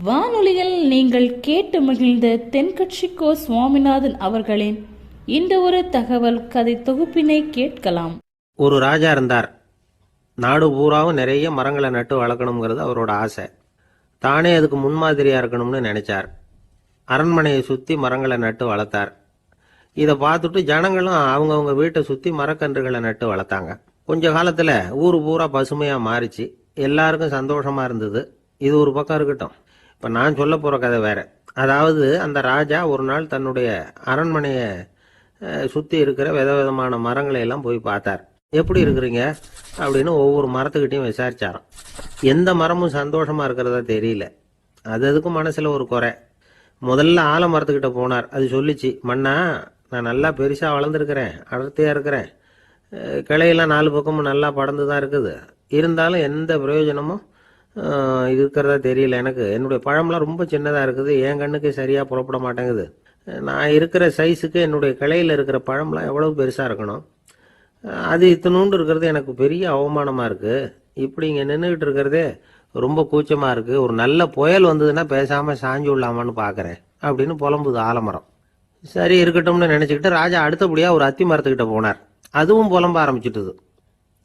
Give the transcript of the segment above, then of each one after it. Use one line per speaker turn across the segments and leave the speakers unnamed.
வானொலியில் நீங்கள் கேட்டு மகிழ்ந்த தென்கட்சிக்கோ சுவாமிநாதன் அவர்களின் இந்த ஒரு தகவல் கதை தொகுப்பினை கேட்கலாம்.
ஒரு ராஜா இருந்தார். நாடு பூராவும் நிறைய மரங்களை நட்டு வளர்க்கணுங்கிறது அவரோட ஆசை. தானே அதுக்கு முன்மாதிரியா இருக்கணும்னு நினைச்சார். அரண்மனையை சுற்றி மரங்களை நட்டு வளர்த்தார். இதை பார்த்துட்டு ஜனங்களும் அவங்கவுங்க வீட்டை சுற்றி மரக்கன்றுகளை நட்டு வளர்த்தாங்க. கொஞ்ச காலத்தில் ஊர் பூரா பசுமையாக மாறிச்சு. எல்லாருக்கும் சந்தோஷமா இருந்தது. இது ஒரு பக்கம் இருக்கட்டும். இப்போ நான் சொல்ல போகிற கதை வேற. அதாவது அந்த ராஜா ஒரு நாள் தன்னுடைய அரண்மனையை சுற்றி இருக்கிற விதவிதமான மரங்களை எல்லாம் போய் பார்த்தார். எப்படி இருக்கிறீங்க அப்படின்னு ஒவ்வொரு மரத்துக்கிட்டையும் விசாரிச்சாராம். எந்த மரமும் சந்தோஷமா இருக்கிறதா தெரியல. அதுக்கும் மனசில் ஒரு குறை. முதல்ல ஆலமரத்துக்கிட்ட போனார். அது சொல்லிச்சு, மண்ணா, நான் நல்லா பெருசாக வளர்ந்துருக்கிறேன், அடர்த்தியாக இருக்கிறேன், கிளையெல்லாம் நாலு பக்கமும் நல்லா படர்ந்து தான் இருக்குது, இருந்தாலும் எந்த பிரயோஜனமும் இருக்கிறதா தெரியல. எனக்கு என்னுடைய பழம்லாம் ரொம்ப சின்னதாக இருக்குது, என் கண்ணுக்கு சரியாக புறப்பட மாட்டேங்குது. நான் இருக்கிற சைஸுக்கு என்னுடைய கிளையில் இருக்கிற பழம்லாம் எவ்வளோ பெருசாக இருக்கணும், அது இத்தினூண்டு இருக்கிறது எனக்கு பெரிய அவமானமாக இருக்குது. இப்படி இங்கே நின்றுக்கிட்டு இருக்கிறதே ரொம்ப கூச்சமாக இருக்குது. ஒரு நல்ல புயல் வந்ததுன்னா பேசாமல் சாஞ்சு விடலாமான்னு பார்க்குறேன் அப்படின்னு புலம்புது ஆலமரம். சரி இருக்கட்டும்னு நினச்சிக்கிட்டு ராஜா அடுத்தபடியாக ஒரு அத்தி மரத்துக்கிட்ட போனார். அதுவும் புலம்ப ஆரம்பிச்சிட்டுது.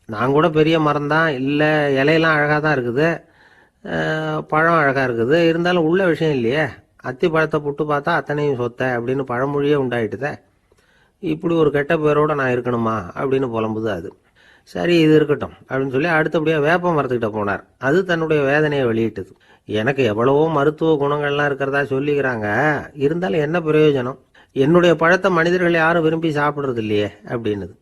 நான் கூட பெரிய மரம் தான், இல்லை இலையெல்லாம் அழகாக தான் இருக்குது, பழம் அழகாக இருக்குது, இருந்தாலும் உள்ள விஷயம் இல்லையே, அத்தி பழத்தை புட்டு பார்த்தா அத்தனையும் சொத்தை அப்படின்னு பழமொழியே உண்டாயிட்டுதே. இப்படி ஒரு கெட்ட பேரோடு நான் இருக்கணுமா அப்படின்னு புலம்புது அது. சரி இது இருக்கட்டும் அப்படின்னு சொல்லி அடுத்தபடியாக வேப்ப மரத்துக்கிட்ட போனார். அது தன்னுடைய வேதனையை வெளியிட்டது. எனக்கு எவ்வளவோ மருத்துவ குணங்கள்லாம் இருக்கிறதா சொல்லிக்கிறாங்க, இருந்தாலும் என்ன பிரயோஜனம், என்னுடைய பழத்தை மனிதர்கள் யாரும் விரும்பி சாப்பிட்றது இல்லையே அப்படின்னுது.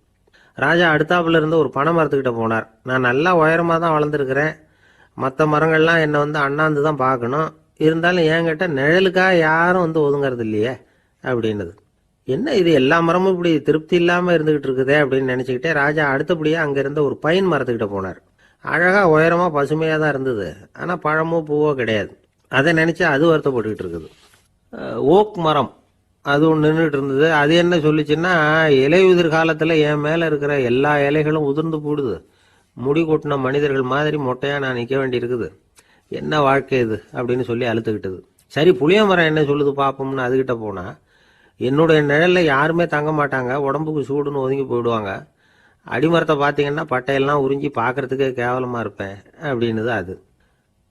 ராஜா அடுத்தாப்புல இருந்து ஒரு பனை மரத்துக்கிட்ட போனார். நான் நல்லா உயரமாக தான் வளர்ந்துருக்கிறேன், மற்ற மரங்கள்லாம் என்னை அண்ணாந்து தான் பார்க்கணும், இருந்தாலும் என்கிட்ட நிழலுக்காக யாரும் ஒதுங்கிறது இல்லையே அப்படின்னுது. என்ன இது, எல்லா மரமும் இப்படி திருப்தி இல்லாமல் இருந்துகிட்டு இருக்குதே அப்படின்னு நினச்சிக்கிட்டே ராஜா அடுத்தபடியாக அங்கே இருந்த ஒரு பைன் மரத்துக்கிட்ட போனார். அழகாக உயரமாக பசுமையாக தான் இருந்தது, ஆனால் பழமோ பூவோ கிடையாது. அதை நினச்சி அது வருத்தப்பட்டுக்கிட்டு இருக்குது. ஓக் மரம் அது ஒன்று நின்றுட்டு இருந்தது. அது என்ன சொல்லிச்சுன்னா, இலையுதிர் காலத்தில் என் மேலே இருக்கிற எல்லா இலைகளும் உதிர்ந்து போடுது, முடி கொட்டின மனிதர்கள் மாதிரி மொட்டையாக நான் நிற்க வேண்டி இருக்குது, என்ன வாழ்க்கை இது அப்படின்னு சொல்லி அழுத்துக்கிட்டது. சரி புளிய மரம் என்ன சொல்லுது பார்ப்போம்னு அதுகிட்ட போனால், என்னுடைய நிழலில் யாருமே தங்க மாட்டாங்க, உடம்புக்கு சூடுன்னு ஒதுங்கி போயிடுவாங்க, அடிமரத்தை பார்த்தீங்கன்னா பட்டையெல்லாம் உறிஞ்சி பார்க்கறதுக்கே கேவலமாக இருப்பேன் அப்படின்னுது அது.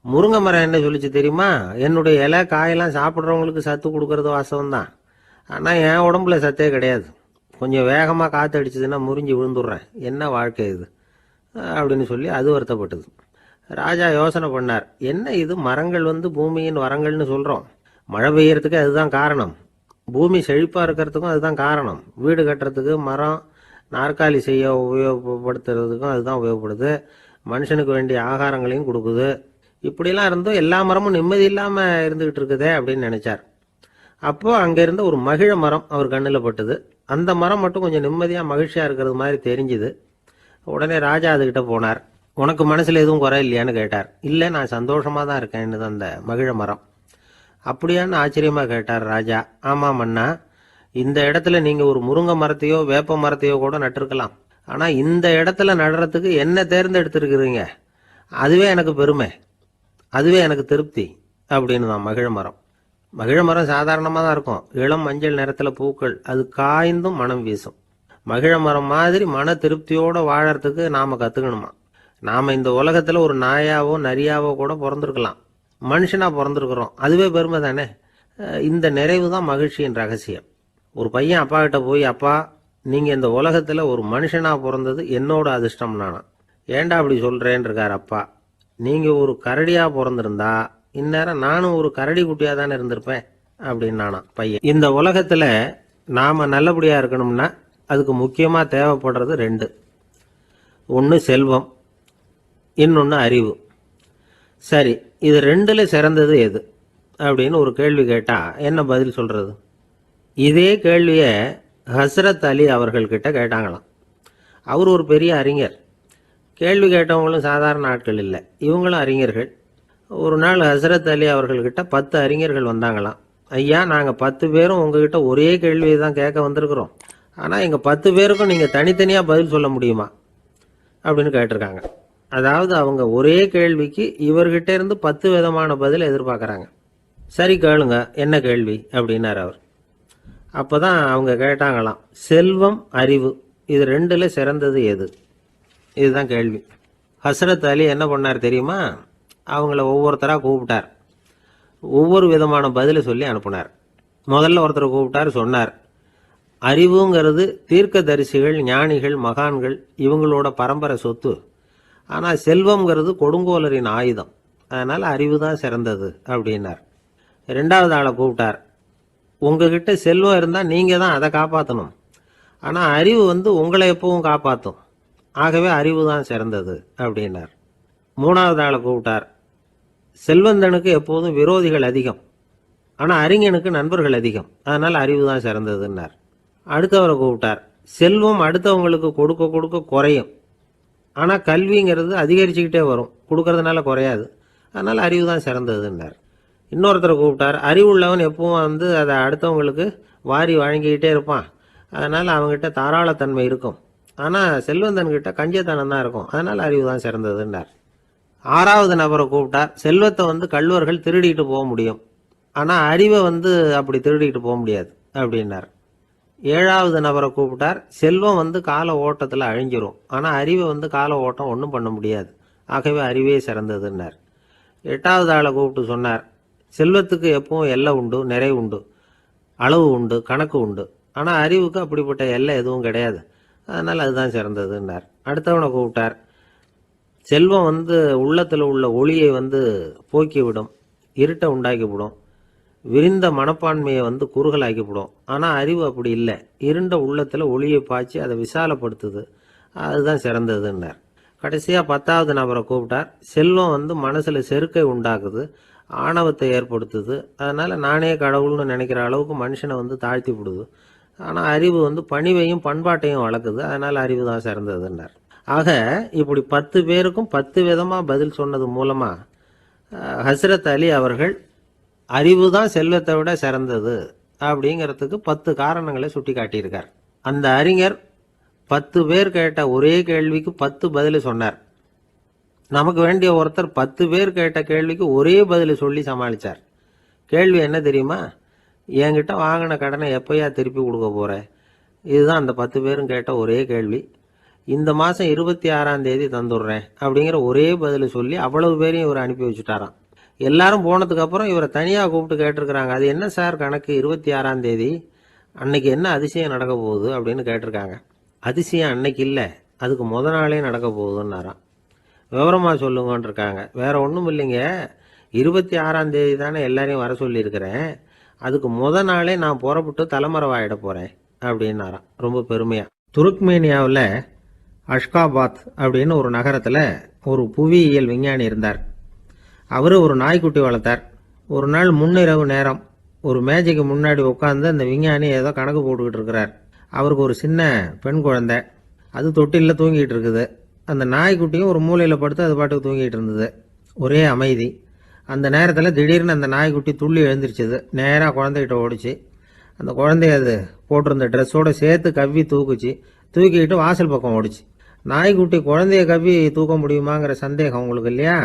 முருங்கை மரம் என்ன சொல்லிச்சு தெரியுமா, என்னுடைய இலை காயெல்லாம் சாப்பிட்றவங்களுக்கு சத்து கொடுக்கறது வாசவம்தான், ஆனால் என் உடம்புல சத்தே கிடையாது, கொஞ்சம் வேகமாக காற்று அடிச்சதுன்னா முறிஞ்சி விழுந்துடுறேன், என்ன வாழ்க்கை இது அப்படின்னு சொல்லி அது வருத்தப்பட்டது. ராஜா யோசனை பண்ணார், என்ன இது, மரங்கள் பூமியின் வரங்கள்னு சொல்கிறோம், மழை பெய்யறதுக்கு அதுதான் காரணம், பூமி செழிப்பாக இருக்கிறதுக்கும் அதுதான் காரணம், வீடு கட்டுறதுக்கு மரம், நாற்காலி செய்ய உபயோகப்படுத்துறதுக்கும் அதுதான் உபயோகப்படுது, மனுஷனுக்கு வேண்டிய ஆகாரங்களையும் கொடுக்குது, இப்படிலாம் இருந்தும் எல்லா மரமும் நிம்மதி இல்லாமல் இருந்துகிட்டு இருக்குதே அப்படின்னு நினைச்சார். அப்போ அங்கே இருந்த ஒரு மகிழ மரம் அவர் கண்ணில் பட்டுது. அந்த மரம் மட்டும் கொஞ்சம் நிம்மதியாக மகிழ்ச்சியாக இருக்கிறது மாதிரி தெரிஞ்சுது. உடனே ராஜா அதுகிட்ட போனார். உனக்கு மனசில் எதுவும் குறை இல்லையான்னு கேட்டார். இல்லை, நான் சந்தோஷமாக தான் இருக்கேன்னு அந்த மகிழ மரம். அப்படியான்னு ஆச்சரியமாக கேட்டார் ராஜா. ஆமாம் மன்னா, இந்த இடத்துல நீங்கள் ஒரு முருங்கை மரத்தையோ வேப்ப மரத்தையோ கூட நட்டிருக்கலாம், ஆனால் இந்த இடத்துல நடுறதுக்கு என்ன தேர்ந்தெடுத்திருக்கிறீங்க, அதுவே எனக்கு பெருமை, அதுவே எனக்கு திருப்தி அப்படின்னு தான் மகிழ மரம். மகிழ மரம் சாதாரணமாக தான் இருக்கும், இளம் மஞ்சள் நிறத்தில் பூக்கள், அது காய்ந்தும் மனம் வீசும். மகிழ மரம் மாதிரி மன திருப்தியோடு வாழறதுக்கு நாம் கற்றுக்கணுமா. நாம் இந்த உலகத்தில் ஒரு நாயாவோ நரியாவோ கூட பிறந்திருக்கலாம், மனுஷனாக பிறந்திருக்கிறோம், அதுவே பெருமை தானே. இந்த நிறைவு தான் மகிழ்ச்சியின் ரகசியம். ஒரு பையன் அப்பா கிட்ட போய், அப்பா, நீங்கள் இந்த உலகத்தில் ஒரு மனுஷனாக பிறந்தது என்னோட அதிர்ஷ்டம் நானா. ஏண்டா அப்படி சொல்கிறேன்னு இருக்கார் அப்பா. நீங்கள் ஒரு கரடியாக பிறந்திருந்தா இந்நேரம் நானும் ஒரு கரடி குட்டியாக தானே இருந்திருப்பேன் அப்படின்னு நானா பையன். இந்த உலகத்தில் நாம் நல்லபடியாக இருக்கணும்னா அதுக்கு முக்கியமாக தேவைப்படுறது ரெண்டு. ஒன்று செல்வம், இன்னொன்று அறிவு. சரி, இது ரெண்டில் சிறந்தது எது அப்படின்னு ஒரு கேள்வி கேட்டால் என்ன பதில் சொல்கிறது? இதே கேள்வியை ஹஸ்ரத் அலி அவர்கள்கிட்ட கேட்டாங்களாம். அவர் ஒரு பெரிய அறிஞர். கேள்வி கேட்டவங்களும் சாதாரண ஆட்கள் இல்லை, இவங்களும் அறிஞர்கள். ஒரு நாள் ஹஸ்ரத் அலி அவர்கள்கிட்ட 10 அறிஞர்கள் வந்தாங்களாம். ஐயா, நாங்கள் 10 பேரும் உங்ககிட்ட ஒரே கேள்வியை தான் கேட்க வந்திருக்கிறோம், ஆனால் எங்கள் 10 பேருக்கும் நீங்கள் தனித்தனியாக பதில் சொல்ல முடியுமா அப்படின்னு கேட்டிருக்காங்க. அதாவது அவங்க ஒரே கேள்விக்கு இவர்கிட்ட இருந்து 10 விதமான பதில் எதிர்பார்க்குறாங்க. சரி கேளுங்க, என்ன கேள்வி அப்படின்னார் அவர். அப்போ தான் அவங்க கேட்டாங்களாம், செல்வம் அறிவு இது ரெண்டில் சிறந்தது எது? இதுதான் கேள்வி. ஹஸ்ரத் அலி என்ன பண்ணார் தெரியுமா? அவங்கள ஒவ்வொருத்தராக கூப்பிட்டார். ஒவ்வொரு விதமான பதிலை சொல்லி அனுப்புனார். முதல்ல ஒருத்தரை கூப்பிட்டார், சொன்னார், அறிவுங்கிறது தீர்க்கதரிசிகள், ஞானிகள், மகான்கள் இவங்களோட பரம்பரை சொத்து. ஆனால் செல்வம்ங்கிறது கொடுங்கோலரின் ஆயுதம். அதனால் அறிவு தான் சிறந்தது அப்படின்னார். ரெண்டாவது ஆளை கூப்பிட்டார். உங்ககிட்ட செல்வம் இருந்தால் நீங்கள் தான் அதை காப்பாற்றணும். ஆனால் அறிவு உங்களை எப்பவும் காப்பாற்றும். ஆகவே அறிவு தான் சிறந்தது அப்படின்னார். மூணாவது ஆளை கூப்பிட்டார். செல்வந்தனுக்கு எப்போதும் விரோதிகள் அதிகம், ஆனால் அறிஞனுக்கு நண்பர்கள் அதிகம். அதனால் அறிவு தான் சிறந்ததுன்னார். அடுத்தவரை கூப்பிட்டார். செல்வம் அடுத்தவங்களுக்கு கொடுக்க கொடுக்க குறையும், ஆனால் கல்விங்கிறது அதிகரிச்சுக்கிட்டே வரும், கொடுக்கறதுனால குறையாது. அதனால் அறிவு தான் சிறந்ததுன்னார். இன்னொருத்தரை கூப்பிட்டார். அறிவுள்ளவன் எப்பவும் அதை அடுத்தவங்களுக்கு வாரி வழங்கிக்கிட்டே இருப்பான். அதனால் அவங்ககிட்ட தாராளத்தன்மை இருக்கும். ஆனால் செல்வந்தன்கிட்ட கஞ்சத்தனம் தான் இருக்கும். அதனால் அறிவு தான் சிறந்ததுன்னார். ஆறாவது நபரை கூப்பிட்டார். செல்வத்தை கள்வர்கள் திருடிட்டு போக முடியும், ஆனால் அறிவை அப்படி திருடிட்டு போக முடியாது அப்படின்னார். ஏழாவது நபரை கூப்பிட்டார். செல்வம் கால ஓட்டத்தில் அழிஞ்சிரும், ஆனால் அறிவை கால ஓட்டம் ஒன்றும் பண்ண முடியாது. ஆகவே அறிவே சிறந்ததுன்னார். எட்டாவது ஆளை கூப்பிட்டு சொன்னார், செல்வத்துக்கு எப்பவும் எல்லை உண்டு, நிறை உண்டு, அளவு உண்டு, கணக்கு உண்டு. ஆனால் அறிவுக்கு அப்படிப்பட்ட எல்லை எதுவும் கிடையாது. அதனால் அதுதான் சிறந்ததுன்னார். அடுத்தவனை கூப்பிட்டார். செல்வம் உள்ளத்தில் உள்ள ஒளியை போக்கிவிடும், இருட்டை உண்டாக்கிவிடும், விரிந்த மனப்பான்மையை குறுகலாக்கிவிடும். ஆனால் அறிவு அப்படி இல்லை, இருண்ட உள்ளத்தில் ஒளியை பாய்ச்சி அதை விசாலப்படுத்துது. அதுதான் சிறந்ததுன்னார். கடைசியாக 10வது நபரை கூப்பிட்டார். செல்வம் மனசில் செருக்கை உண்டாக்குது, ஆணவத்தை ஏற்படுத்துது. அதனால் நானே கடவுள்னு நினைக்கிற அளவுக்கு மனுஷனை தாழ்த்தி விடுது. ஆனால் அறிவு பணிவையும் பண்பாட்டையும் வளர்க்குது. அதனால் அறிவு தான் சிறந்ததுன்னார். ஆக இப்படி 10 பேருக்கும் 10 விதமாக பதில் சொன்னது மூலமாக ஹஸ்ரத் அலி அவர்கள் அறிவு தான் செல்வத்தை விட சிறந்தது அப்படிங்கிறதுக்கு 10 காரணங்களை சுட்டி காட்டியிருக்கார். அந்த அறிஞர் 10 பேர் கேட்ட ஒரே கேள்விக்கு 10 பதில் சொன்னார். நமக்கு வேண்டிய ஒருத்தர் 10 பேர் கேட்ட கேள்விக்கு ஒரே பதில் சொல்லி சமாளித்தார். கேள்வி என்ன தெரியுமா? என்கிட்ட வாங்கின கடனை எப்போயா திருப்பி கொடுக்க போகிற? இதுதான் அந்த 10 பேரும் கேட்ட ஒரே கேள்வி. இந்த மாதம் 26ஆம் தேதி தந்துடுறேன் அப்படிங்கிற ஒரே பதில் சொல்லி அவ்வளவு பேரையும் இவர் அனுப்பி வச்சுட்டாராம். எல்லாரும் போனதுக்கப்புறம் இவரை தனியாக கூப்பிட்டு கேட்டிருக்கிறாங்க. அது என்ன சார் கணக்கு, 26ஆம் தேதி அன்னைக்கு என்ன அதிசயம் நடக்க போகுது அப்படின்னு கேட்டிருக்காங்க. அதிசயம் அன்னைக்கு இல்லை, அதுக்கு முத நாளே நடக்க போகுதுன்னாராம். விவரமாக சொல்லுங்கன்னு இருக்காங்க. வேற ஒன்றும் இல்லைங்க, 26ஆம் தேதி தானே எல்லாரையும் வர சொல்லியிருக்கிறேன், அதுக்கு முத நாளே நான் புறப்பட்டு தலைமறைவாயிட போகிறேன் அப்படின்னாராம் ரொம்ப பெருமையாக. துருக்மேனியாவில் அஷ்காபாத் அப்படின்னு ஒரு நகரத்தில் ஒரு புவியியல் விஞ்ஞானி இருந்தார். அவர் ஒரு நாய்க்குட்டி வளர்த்தார். ஒரு நாள் முன்னிரவு நேரம் ஒரு மேஜைக்கு முன்னாடி உட்காந்து அந்த விஞ்ஞானி ஏதோ கணக்கு போட்டுக்கிட்டு இருக்கிறார். அவருக்கு ஒரு சின்ன பெண் குழந்தை, அது தொட்டிலில் தூங்கிட்டு இருக்குது. அந்த நாய்க்குட்டியும் ஒரு மூலையில் படுத்து அது பாட்டுக்கு தூங்கிட்டு இருந்தது. ஒரே அமைதி. அந்த நேரத்தில் திடீர்னு அந்த நாய்க்குட்டி துள்ளி எழுந்திரிச்சது. நேராக குழந்தைகிட்ட ஓடிச்சு. அந்த குழந்தைய அது போட்டிருந்த ட்ரெஸ்ஸோடு சேர்த்து கவ்வி தூக்குச்சு. தூக்கிக்கிட்டு வாசல் பக்கம் ஓடிச்சு. நாய்க்குட்டி குழந்தைய கவ்வி தூக்க முடியுமாங்கிற சந்தேகம் உங்களுக்கு இல்லையா?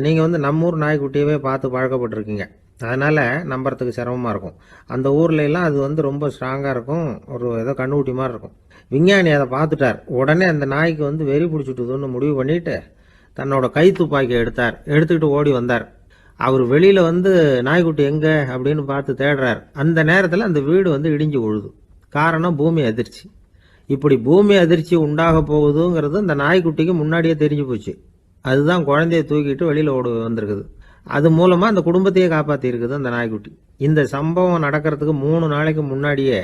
நீங்கள் நம்ம ஊர் நாய்க்குட்டியவே பார்த்து பழக்கப்பட்டிருக்கீங்க, அதனால் நம்புறதுக்கு சிரமமாக இருக்கும். அந்த ஊர்ல எல்லாம் அது ரொம்ப ஸ்ட்ராங்காக இருக்கும், ஒரு ஏதோ கண்ணுக்குட்டி மாதிரி இருக்கும். விஞ்ஞானி அதை பார்த்துட்டார். உடனே அந்த நாய்க்கு வெறி பிடிச்சிட்டுதுன்னு முடிவு பண்ணிட்டு தன்னோட கை துப்பாக்கியை எடுத்துக்கிட்டு ஓடி வந்தார். அவர் வெளியில் நாய்க்குட்டி எங்கே அப்படின்னு பார்த்து தேடுறார். அந்த நேரத்தில் அந்த வீடு இடிஞ்சு விழுது. காரணம் பூமி அதிர்ச்சி. இப்படி பூமி அதிர்ச்சி உண்டாக போகுதுங்கிறது அந்த நாய்க்குட்டிக்கு முன்னாடியே தெரிஞ்சு போச்சு. அதுதான் குழந்தைய தூக்கிட்டு வெளியில் ஓடி வந்திருக்குது. அது மூலமாக அந்த குடும்பத்தையே காப்பாற்றி இருக்குது அந்த நாய்க்குட்டி. இந்த சம்பவம் நடக்கிறதுக்கு 3 நாளைக்கு முன்னாடியே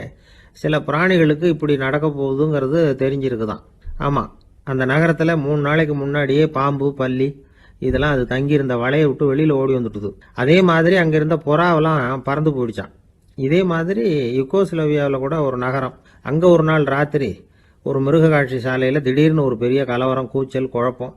சில பிராணிகளுக்கு இப்படி நடக்க போகுதுங்கிறது தெரிஞ்சிருக்குதான். ஆமாம், அந்த நகரத்தில் 3 நாளைக்கு முன்னாடியே பாம்பு, பல்லி இதெல்லாம் அது தங்கியிருந்த வலையை விட்டு வெளியில் ஓடி வந்துட்டுது. அதே மாதிரி அங்கே இருந்த புறாவெல்லாம் பறந்து போயிடுச்சான். இதே மாதிரி யுகோஸ்லோவியாவில் கூட ஒரு நகரம், அங்கே ஒரு நாள் ராத்திரி ஒரு மிருக காட்சி சாலையில் திடீர்னு ஒரு பெரிய கலவரம், கூச்சல், குழப்பம்.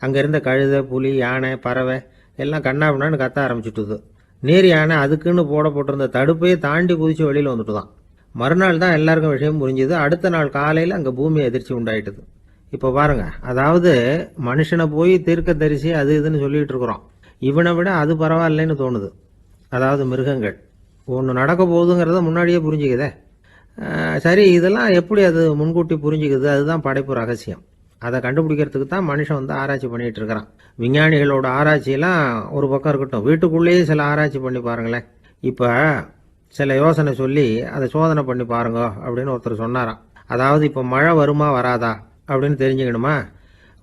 அங்கே இருந்த கழுதை, புலி, யானை, பறவை எல்லாம் கண்ணாபின்னான்னு கத்த ஆரம்பிச்சுட்டுது. நீர் யானை அதுக்குன்னு போட்டிருந்த தடுப்பையே தாண்டி குதிச்சு வெளியில் வந்துட்டுதான். மறுநாள் தான் எல்லாருக்கும் விஷயம் புரிஞ்சுது. அடுத்த நாள் காலையில் அங்கே பூமி அதிர்ச்சி உண்டாயிட்டுது. இப்போ பாருங்க, அதாவது மனுஷனை போய் தீர்க்க தரிசி அது இதுன்னு சொல்லிட்டு இருக்கிறோம். இவனை விட அது பரவாயில்லைன்னு தோணுது. அதாவது மிருகங்கள் ஒன்று நடக்க போகுதுங்கிறத முன்னாடியே புரிஞ்சுக்குதே. சரி, இதெல்லாம் எப்படி அது முன்கூட்டி புரிஞ்சுக்குது? அதுதான் படைப்பு ரகசியம். அதை கண்டுபிடிக்கிறதுக்கு தான் மனுஷன் ஆராய்ச்சி பண்ணிட்டு இருக்கிறான். விஞ்ஞானிகளோட ஆராய்ச்சியெல்லாம் ஒரு பக்கம் இருக்கட்டும், வீட்டுக்குள்ளேயே சில ஆராய்ச்சி பண்ணி பாருங்களேன். இப்போ சில யோசனை சொல்லி அதை சோதனை பண்ணி பாருங்க அப்படின்னு ஒருத்தர் சொன்னாராம். அதாவது இப்போ மழை வருமா வராதா அப்படின்னு தெரிஞ்சுக்கணுமா,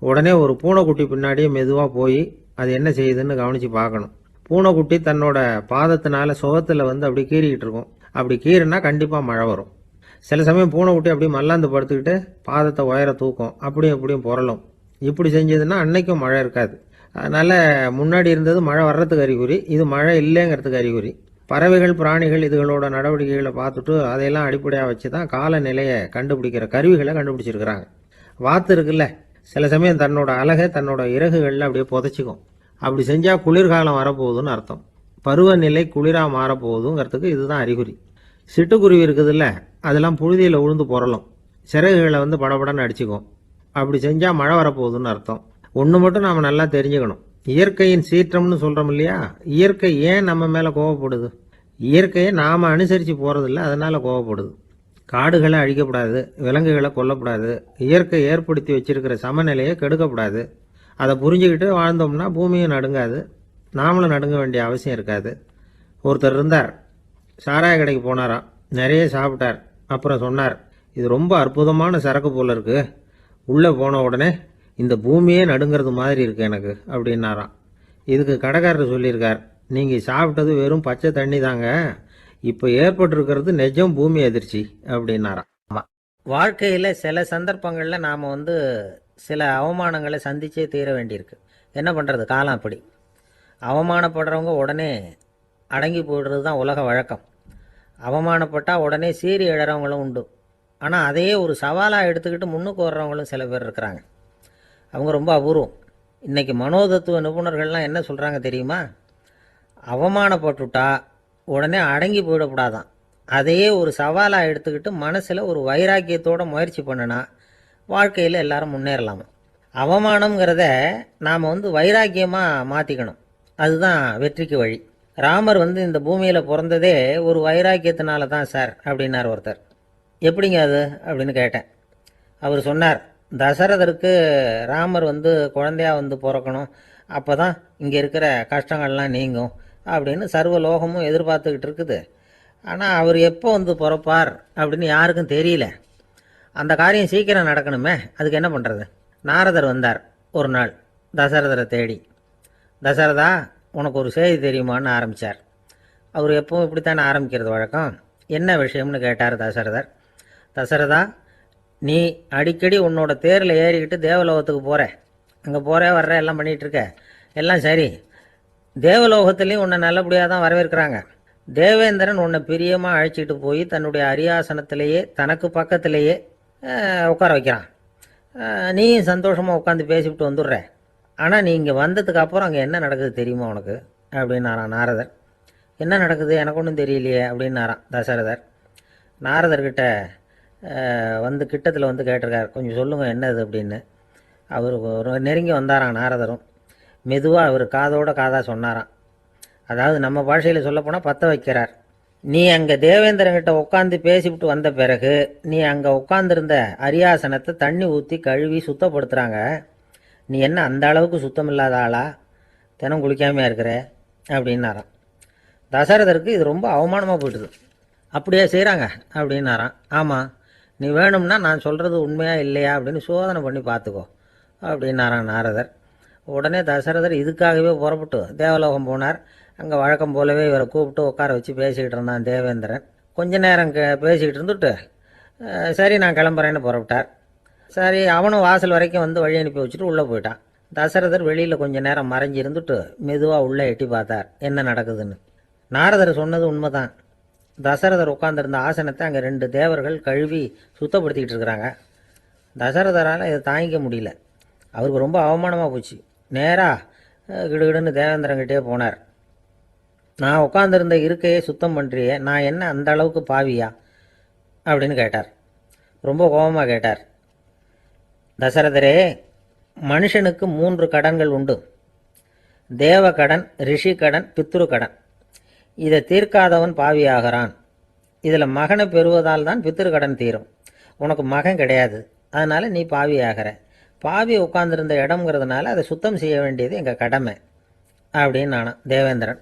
உடனே ஒரு பூனைக்குட்டி பின்னாடியே மெதுவாக போய் அது என்ன செய்யுதுன்னு கவனித்து பார்க்கணும். பூனைக்குட்டி தன்னோட பாதத்தினால சுகத்தில் அப்படி கீறிக்கிட்டு இருக்கும். அப்படி கீறினா கண்டிப்பாக மழை வரும். சில சமயம் பூனைக்குட்டி அப்படியே மல்லாந்து படுத்துக்கிட்டு பாதத்தை உயர தூக்கும், அப்படியும் இப்படியும் புரளும். இப்படி செஞ்சதுன்னா அன்னைக்கும் மழை இருக்காது. அதனால் முன்னாடி இருந்தது மழை வர்றதுக்கு அறிகுறி, இது மழை இல்லைங்கிறதுக்கு அறிகுறி. பறவைகள் பிராணிகள் இதுகளோட நடவடிக்கைகளை பார்த்துட்டு அதையெல்லாம் அடிப்படையாக வச்சு தான் காலநிலையை கண்டுபிடிக்கிற கருவிகளை கண்டுபிடிச்சிருக்கிறாங்க. வாத்து இருக்குல்ல, சில சமயம் தன்னோட அழகை தன்னோட இறகுகளில் அப்படியே புதைச்சிக்கும். அப்படி செஞ்சால் குளிர்காலம் வரப்போகுதுன்னு அர்த்தம். பருவநிலை குளிராக மாறப்போகுதுங்கிறதுக்கு இதுதான் அறிகுறி. சிட்டுக்குருவி இருக்குதுல்ல, அதெல்லாம் புழுதியில் உழுந்து புரளும், சிறகுகளை படபடன்னு அடிச்சுக்கும். அப்படி செஞ்சால் மழை வரப்போகுதுன்னு அர்த்தம். ஒன்று மட்டும் நாம் நல்லா தெரிஞ்சுக்கணும், இயற்கையின் சீற்றம்னு சொல்கிறோம் இல்லையா, இயற்கை ஏன் நம்ம மேலே கோவப்படுது? இயற்கையை நாம் அனுசரித்து போகிறதில்ல, அதனால் கோவப்படுது. காடுகளை அழிக்கப்படாது, விலங்குகளை கொல்லப்படாது, இயற்கை ஏற்படுத்தி வச்சிருக்கிற சமநிலையை கெடுக்கப்படாது. அதை புரிஞ்சுக்கிட்டு வாழ்ந்தோம்னா பூமியும் நடுங்காது, நாமளும் நடுங்க வேண்டிய அவசியம் இருக்காது. ஒருத்தர் இருந்தார், சாராய கடைக்கு போனாராம், நிறைய சாப்பிட்டார். அப்புறம் சொன்னார், இது ரொம்ப அற்புதமான சரக்கு போல இருக்கு. உள்ளே போன உடனே இந்த பூமியே நடுங்கிறது மாதிரி இருக்கு எனக்கு அப்படின்னாராம். இதுக்கு கடைக்காரர் சொல்லியிருக்கார், நீங்கள் சாப்பிட்டது வெறும் பச்சை தண்ணி தாங்க, இப்போ ஏற்பட்டிருக்கிறது நிஜம் பூமி அதிர்ச்சி அப்படின்னாராம். ஆமாம், வாழ்க்கையில் சில சந்தர்ப்பங்களில் நாம் சில அவமானங்களை சந்திச்சே தீர வேண்டியிருக்கு. என்ன பண்ணுறது, காலம் அப்படி. அவமானப்படுறவங்க உடனே அடங்கி போடுறது தான் உலக வழக்கம். அவமானப்பட்டால் உடனே சீறி எழறவங்களும் உண்டு. ஆனால் அதையே ஒரு சவாலாக எடுத்துக்கிட்டு முன்னுக்கு வர்றவங்களும் சில பேர் இருக்கிறாங்க. அவங்க ரொம்ப அபூர்வம். இன்றைக்கி மனோதத்துவ நிபுணர்கள்லாம் என்ன சொல்கிறாங்க தெரியுமா? அவமானப்பட்டுட்டா உடனே அடங்கி போயிடக்கூடாதான், அதையே ஒரு சவாலாக எடுத்துக்கிட்டு மனசில் ஒரு வைராக்கியத்தோடு முயற்சி பண்ணினா வாழ்க்கையில் எல்லாரும் முன்னேறலாமா. அவமானங்கிறத நாம் வைராக்கியமாக மாற்றிக்கணும், அதுதான் வெற்றிக்கு வழி. ராமர் இந்த பூமியில் பிறந்ததே ஒரு வைராக்கியத்தினால தான் சார் அப்படின்னார் ஒருத்தர். எப்படிங்க அது அப்படின்னு கேட்டேன். அவர் சொன்னார், தசரதருக்கு ராமர் குழந்தையா பிறக்கணும், அப்போ தான் இங்கே இருக்கிற கஷ்டங்கள்லாம் நீங்கும் அப்படின்னு சர்வ லோகமும் எதிர்பார்த்துக்கிட்டு இருக்குது. ஆனால் அவர் எப்போ பிறப்பார் அப்படின்னு யாருக்கும் தெரியல. அந்த காரியம் சீக்கிரம் நடக்கணுமே, அதுக்கு என்ன பண்ணுறது? நாரதர் வந்தார் ஒரு நாள் தசரதரை தேடி. தசரதா, உனக்கு ஒரு செய்தி தெரியுமான்னு ஆரம்பித்தார். அவர் எப்பவும் இப்படித்தானே ஆரம்பிக்கிறது வழக்கம். என்ன விஷயம்னு கேட்டார் தசரதர். தசரதா, நீ அடிக்கடி உன்னோட தேரில் ஏறிக்கிட்டு தேவலோகத்துக்கு போகிற, அங்கே போகிற வர்ற எல்லாம் பண்ணிகிட்ருக்க, எல்லாம் சரி. தேவலோகத்துலேயும் உன்னை நல்லபடியாக தான் வரவேற்கிறாங்க. தேவேந்திரன் உன்னை பிரியமாக அழைச்சிட்டு போய் தன்னுடைய அரியாசனத்திலேயே தனக்கு பக்கத்திலேயே உட்கார வைக்கிறான். நீயும் சந்தோஷமாக உட்காந்து பேசிவிட்டு வந்துடுற. ஆனால் நீ இங்கே வந்ததுக்கு அப்புறம் அங்கே என்ன நடக்குது தெரியுமா உனக்கு அப்படின்னாரான் நாரதர். என்ன நடக்குது எனக்கு ஒன்றும் தெரியலையே அப்படின்னாரான் தசரதர். நாரதர்கிட்ட கிட்டத்தில் கேட்டிருக்கார், கொஞ்சம் சொல்லுங்கள் என்னது அப்படின்னு. அவர் நெருங்கி வந்தாராம் நாரதரும். மெதுவாக அவர் காதோட காதாக சொன்னாராம். அதாவது நம்ம பாஷையில் சொல்லப்போனால் பற்ற வைக்கிறார். நீ அங்கே தேவேந்திரங்கிட்ட உட்காந்து பேசிவிட்டு வந்த பிறகு நீ அங்கே உட்காந்துருந்த அரியாசனத்தை தண்ணி ஊற்றி கழுவி சுத்தப்படுத்துகிறாங்க. நீ என்ன அந்த அளவுக்கு சுத்தம் இல்லாத ஆளா, தினம் குளிக்காமையாக இருக்கிற அப்படின்னாராம். தசரதருக்கு இது ரொம்ப அவமானமாக போயிட்டுது. அப்படியே செய்கிறாங்க அப்படின்னாராம். ஆமாம், நீ வேணும்னா நான் சொல்கிறது உண்மையா இல்லையா அப்படின்னு சோதனை பண்ணி பார்த்துக்கோ அப்படின்னாரான் நாரதர். உடனே தசரதர் இதுக்காகவே புறப்பட்டு தேவலோகம் போனார். அங்கே வழக்கம் போலவே இவரை கூப்பிட்டு உட்கார வச்சு பேசிக்கிட்டு இருந்தான் தேவேந்திரன். கொஞ்ச நேரம் பேசிக்கிட்டு இருந்துட்டு சரி நான் கிளம்புறேன்னு புறப்பட்டார். சரி, அவனும் வாசல் வரைக்கும் வழி அனுப்பி வச்சுட்டு உள்ளே போயிட்டான். தசரதர் வெளியில் கொஞ்ச நேரம் மறைஞ்சி இருந்துட்டு மெதுவாக உள்ளே எட்டி பார்த்தார் என்ன நடக்குதுன்னு. நாரதர் சொன்னது உண்மைதான். தசரதர் உட்காந்துருந்த ஆசனத்தை அங்கே 2 தேவர்கள் கழுவி சுத்தப்படுத்திக்கிட்டு இருக்கிறாங்க. தசரதரால் இதை தாங்கிக்க முடியல. அவருக்கு ரொம்ப அவமானமாக போச்சு. நேராக கிடுகிடுன்னு தேவேந்திரங்கிட்டே போனார். நான் உட்காந்துருந்த இருக்கையை சுத்தம் பண்ணுறியே, நான் என்ன அந்த அளவுக்கு பாவியா அப்படின்னு கேட்டார். ரொம்ப கோபமாக கேட்டார். தசரதரே, மனுஷனுக்கு 3 கடன்கள் உண்டு. தேவ கடன், ரிஷி கடன், பித்ரு கடன். இதை தீர்க்காதவன் பாவியாகிறான். இதில் மகனை பெறுவதால் தான் பித்திருக்கடன் தீரும். உனக்கு மகன் கிடையாது, அதனால் நீ பாவியாகிற. பாவி உட்கார்ந்துருந்த இடம்ங்கிறதுனால அதை சுத்தம் செய்ய வேண்டியது எங்கள் கடமை அப்படின்னு நானும் தேவேந்திரன்.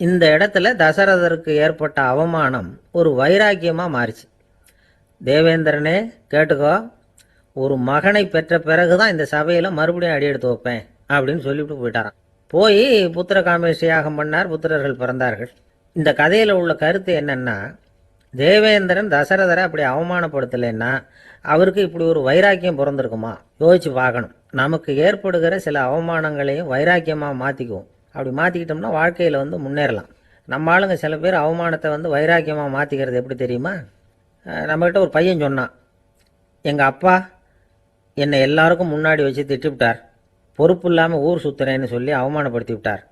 இந்த இடத்துல தசரதருக்கு ஏற்பட்ட அவமானம் ஒரு வைராக்கியமாக மாறிச்சு. தேவேந்திரனே கேட்டுக்கோ, ஒரு மகனை பெற்ற பிறகு தான் இந்த சபையில் மறுபடியும் அடி எடுத்து வைப்பேன் அப்படின்னு சொல்லிவிட்டு போயிட்டாரான். போய் புத்திர காமேஷ் யாகம் பண்ணார், புத்திரர்கள் பிறந்தார்கள். இந்த கதையில் உள்ள கருத்து என்னன்னா, தேவேந்திரன் தசரதரை அப்படி அவமானப்படுத்தலைன்னா அவருக்கு இப்படி ஒரு வைராக்கியம் பிறந்திருக்குமா? யோசிச்சு பார்க்கணும். நமக்கு ஏற்படுகிற சில அவமானங்களையும் வைராக்கியமாக மாற்றிக்குவோம். அப்படி மாற்றிக்கிட்டோம்னா வாழ்க்கையில் முன்னேறலாம். நம்ம ஆளுங்க சில பேர் அவமானத்தை வைராக்கியமாக மாற்றிக்கிறது எப்படி தெரியுமா? நம்மக்கிட்ட ஒரு பையன் சொன்னான், எங்கள் அப்பா என்னை எல்லாருக்கும் முன்னாடி வச்சு திட்டிவிட்டார், பொறுப்பு இல்லாமல் ஊர் சுற்றுறேன்னு சொல்லி அவமானப்படுத்தி விட்டார்.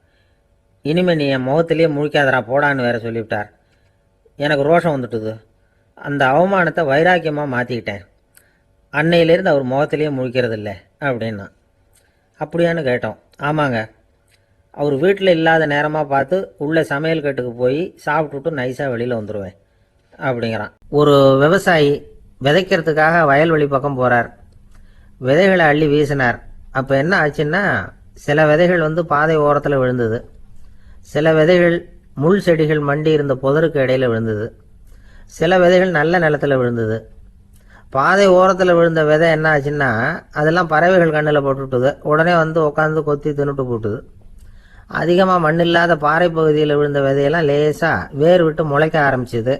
இனிமேல் நீ என் முகத்திலேயே முழிக்காதரா போடான்னு வேற சொல்லிவிட்டார். எனக்கு ரோஷம் வந்துட்டுது. அந்த அவமானத்தை வைராக்கியமாக மாற்றிக்கிட்டேன். அன்னையிலேருந்து அவர் முகத்திலேயே முழிக்கிறது இல்லை அப்படின்னா. அப்படியான்னு கேட்டோம். ஆமாங்க, அவர் வீட்டில் இல்லாத நேரமாக பார்த்து உள்ளே சமையல் கட்டுக்கு போய் சாப்பிட்டுட்டு நைஸாக வெளியில் வந்துடுவேன் அப்படிங்கிறான். ஒரு விவசாயி விதைக்கிறதுக்காக வயல்வெளி பக்கம் போகிறார். விதைகளை அள்ளி வீசினார். அப்போ என்ன ஆச்சுன்னா, சில விதைகள் பாதை ஓரத்தில் விழுந்தது. சில விதைகள் முள் செடிகள் மண்டி இருந்த புதருக்கு இடையில் விழுந்தது. சில விதைகள் நல்ல நிலத்தில் விழுந்தது. பாதை ஓரத்தில் விழுந்த விதை என்ன ஆச்சுன்னா, அதெல்லாம் பறவைகள் கண்ணில் போட்டுவிட்டுது. உடனே உட்காந்து கொத்தி தின்னுட்டு போட்டுது. அதிகமாக மண் இல்லாத பாறை பகுதியில் விழுந்த விதையெல்லாம் லேசாக வேர் விட்டு முளைக்க ஆரம்பிச்சிது.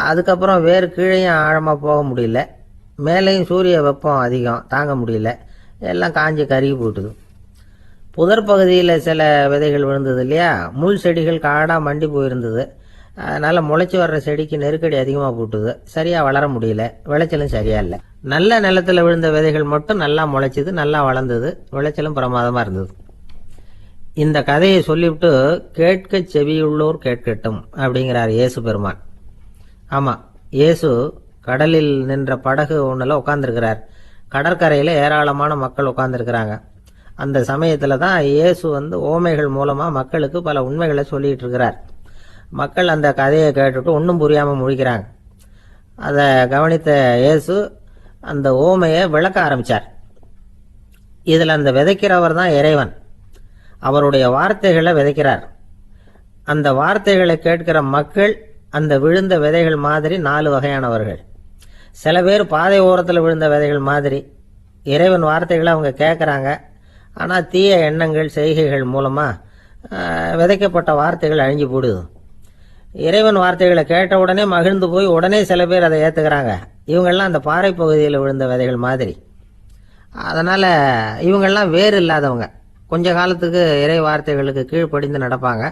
அதுக்கப்புறம் வேர் கீழேயும் ஆழமாக போக முடியல, மேலேயும் சூரிய வெப்பம் அதிகம் தாங்க முடியல, எல்லாம் காஞ்சி கருகி போட்டுது. புதர் பகுதியில் சில விதைகள் விழுந்தது இல்லையா, முள் செடிகள் காடாக மண்டி போயிருந்தது. அதனால் முளைச்சி வர்ற செடிக்கு நெருக்கடி அதிகமாக போட்டுது, சரியாக வளர முடியல, விளைச்சலும் சரியா இல்லை. நல்ல நிலத்தில் விழுந்த விதைகள் மட்டும் நல்லா முளைச்சிது, நல்லா வளர்ந்தது, விளைச்சலும் பிரமாதமாக இருந்தது. இந்த கதையை சொல்லிவிட்டு கேட்க செவியுள்ளோர் கேட்கட்டும் அப்படிங்கிறார் இயேசு பெருமான். ஆமாம், இயேசு கடலில் நின்ற படகு ஒன்றில் உட்காந்துருக்கிறார். கடற்கரையில் ஏராளமான மக்கள் உட்காந்துருக்கிறாங்க. அந்த சமயத்தில் தான் இயேசு ஓமைகள் மூலமாக மக்களுக்கு பல உண்மைகளை சொல்லிகிட்டு இருக்கிறார். மக்கள் அந்த கதையை கேட்டுட்டு ஒன்றும் புரியாமல் முழிக்கிறாங்க. அதை கவனித்த இயேசு அந்த ஓமையை விளக்க ஆரம்பித்தார். இதில் அந்த விதைக்கிறவர் தான் இறைவன். அவருடைய வார்த்தைகளை விதைக்கிறார். அந்த வார்த்தைகளை கேட்கிற மக்கள் அந்த விழுந்த விதைகள் மாதிரி 4 வகையானவர்கள். சில பேர் பாதை ஓரத்தில் விழுந்த விதைகள் மாதிரி. இறைவன் வார்த்தைகளை அவங்க கேட்குறாங்க, ஆனால் தீய எண்ணங்கள் செய்கைகள் மூலமாக விதைக்கப்பட்ட வார்த்தைகள் அழிஞ்சு போடுது. இறைவன் வார்த்தைகளை கேட்ட உடனே மகிழ்ந்து போய் உடனே சில பேர் அதை ஏற்றுக்கிறாங்க. இவங்கெல்லாம் அந்த பாறை பகுதியில் விழுந்த விதைகள் மாதிரி. அதனால் இவங்கெல்லாம் வேறு இல்லாதவங்க. கொஞ்ச காலத்துக்கு இறை வார்த்தைகளுக்கு கீழ்ப்படிந்து நடப்பாங்க.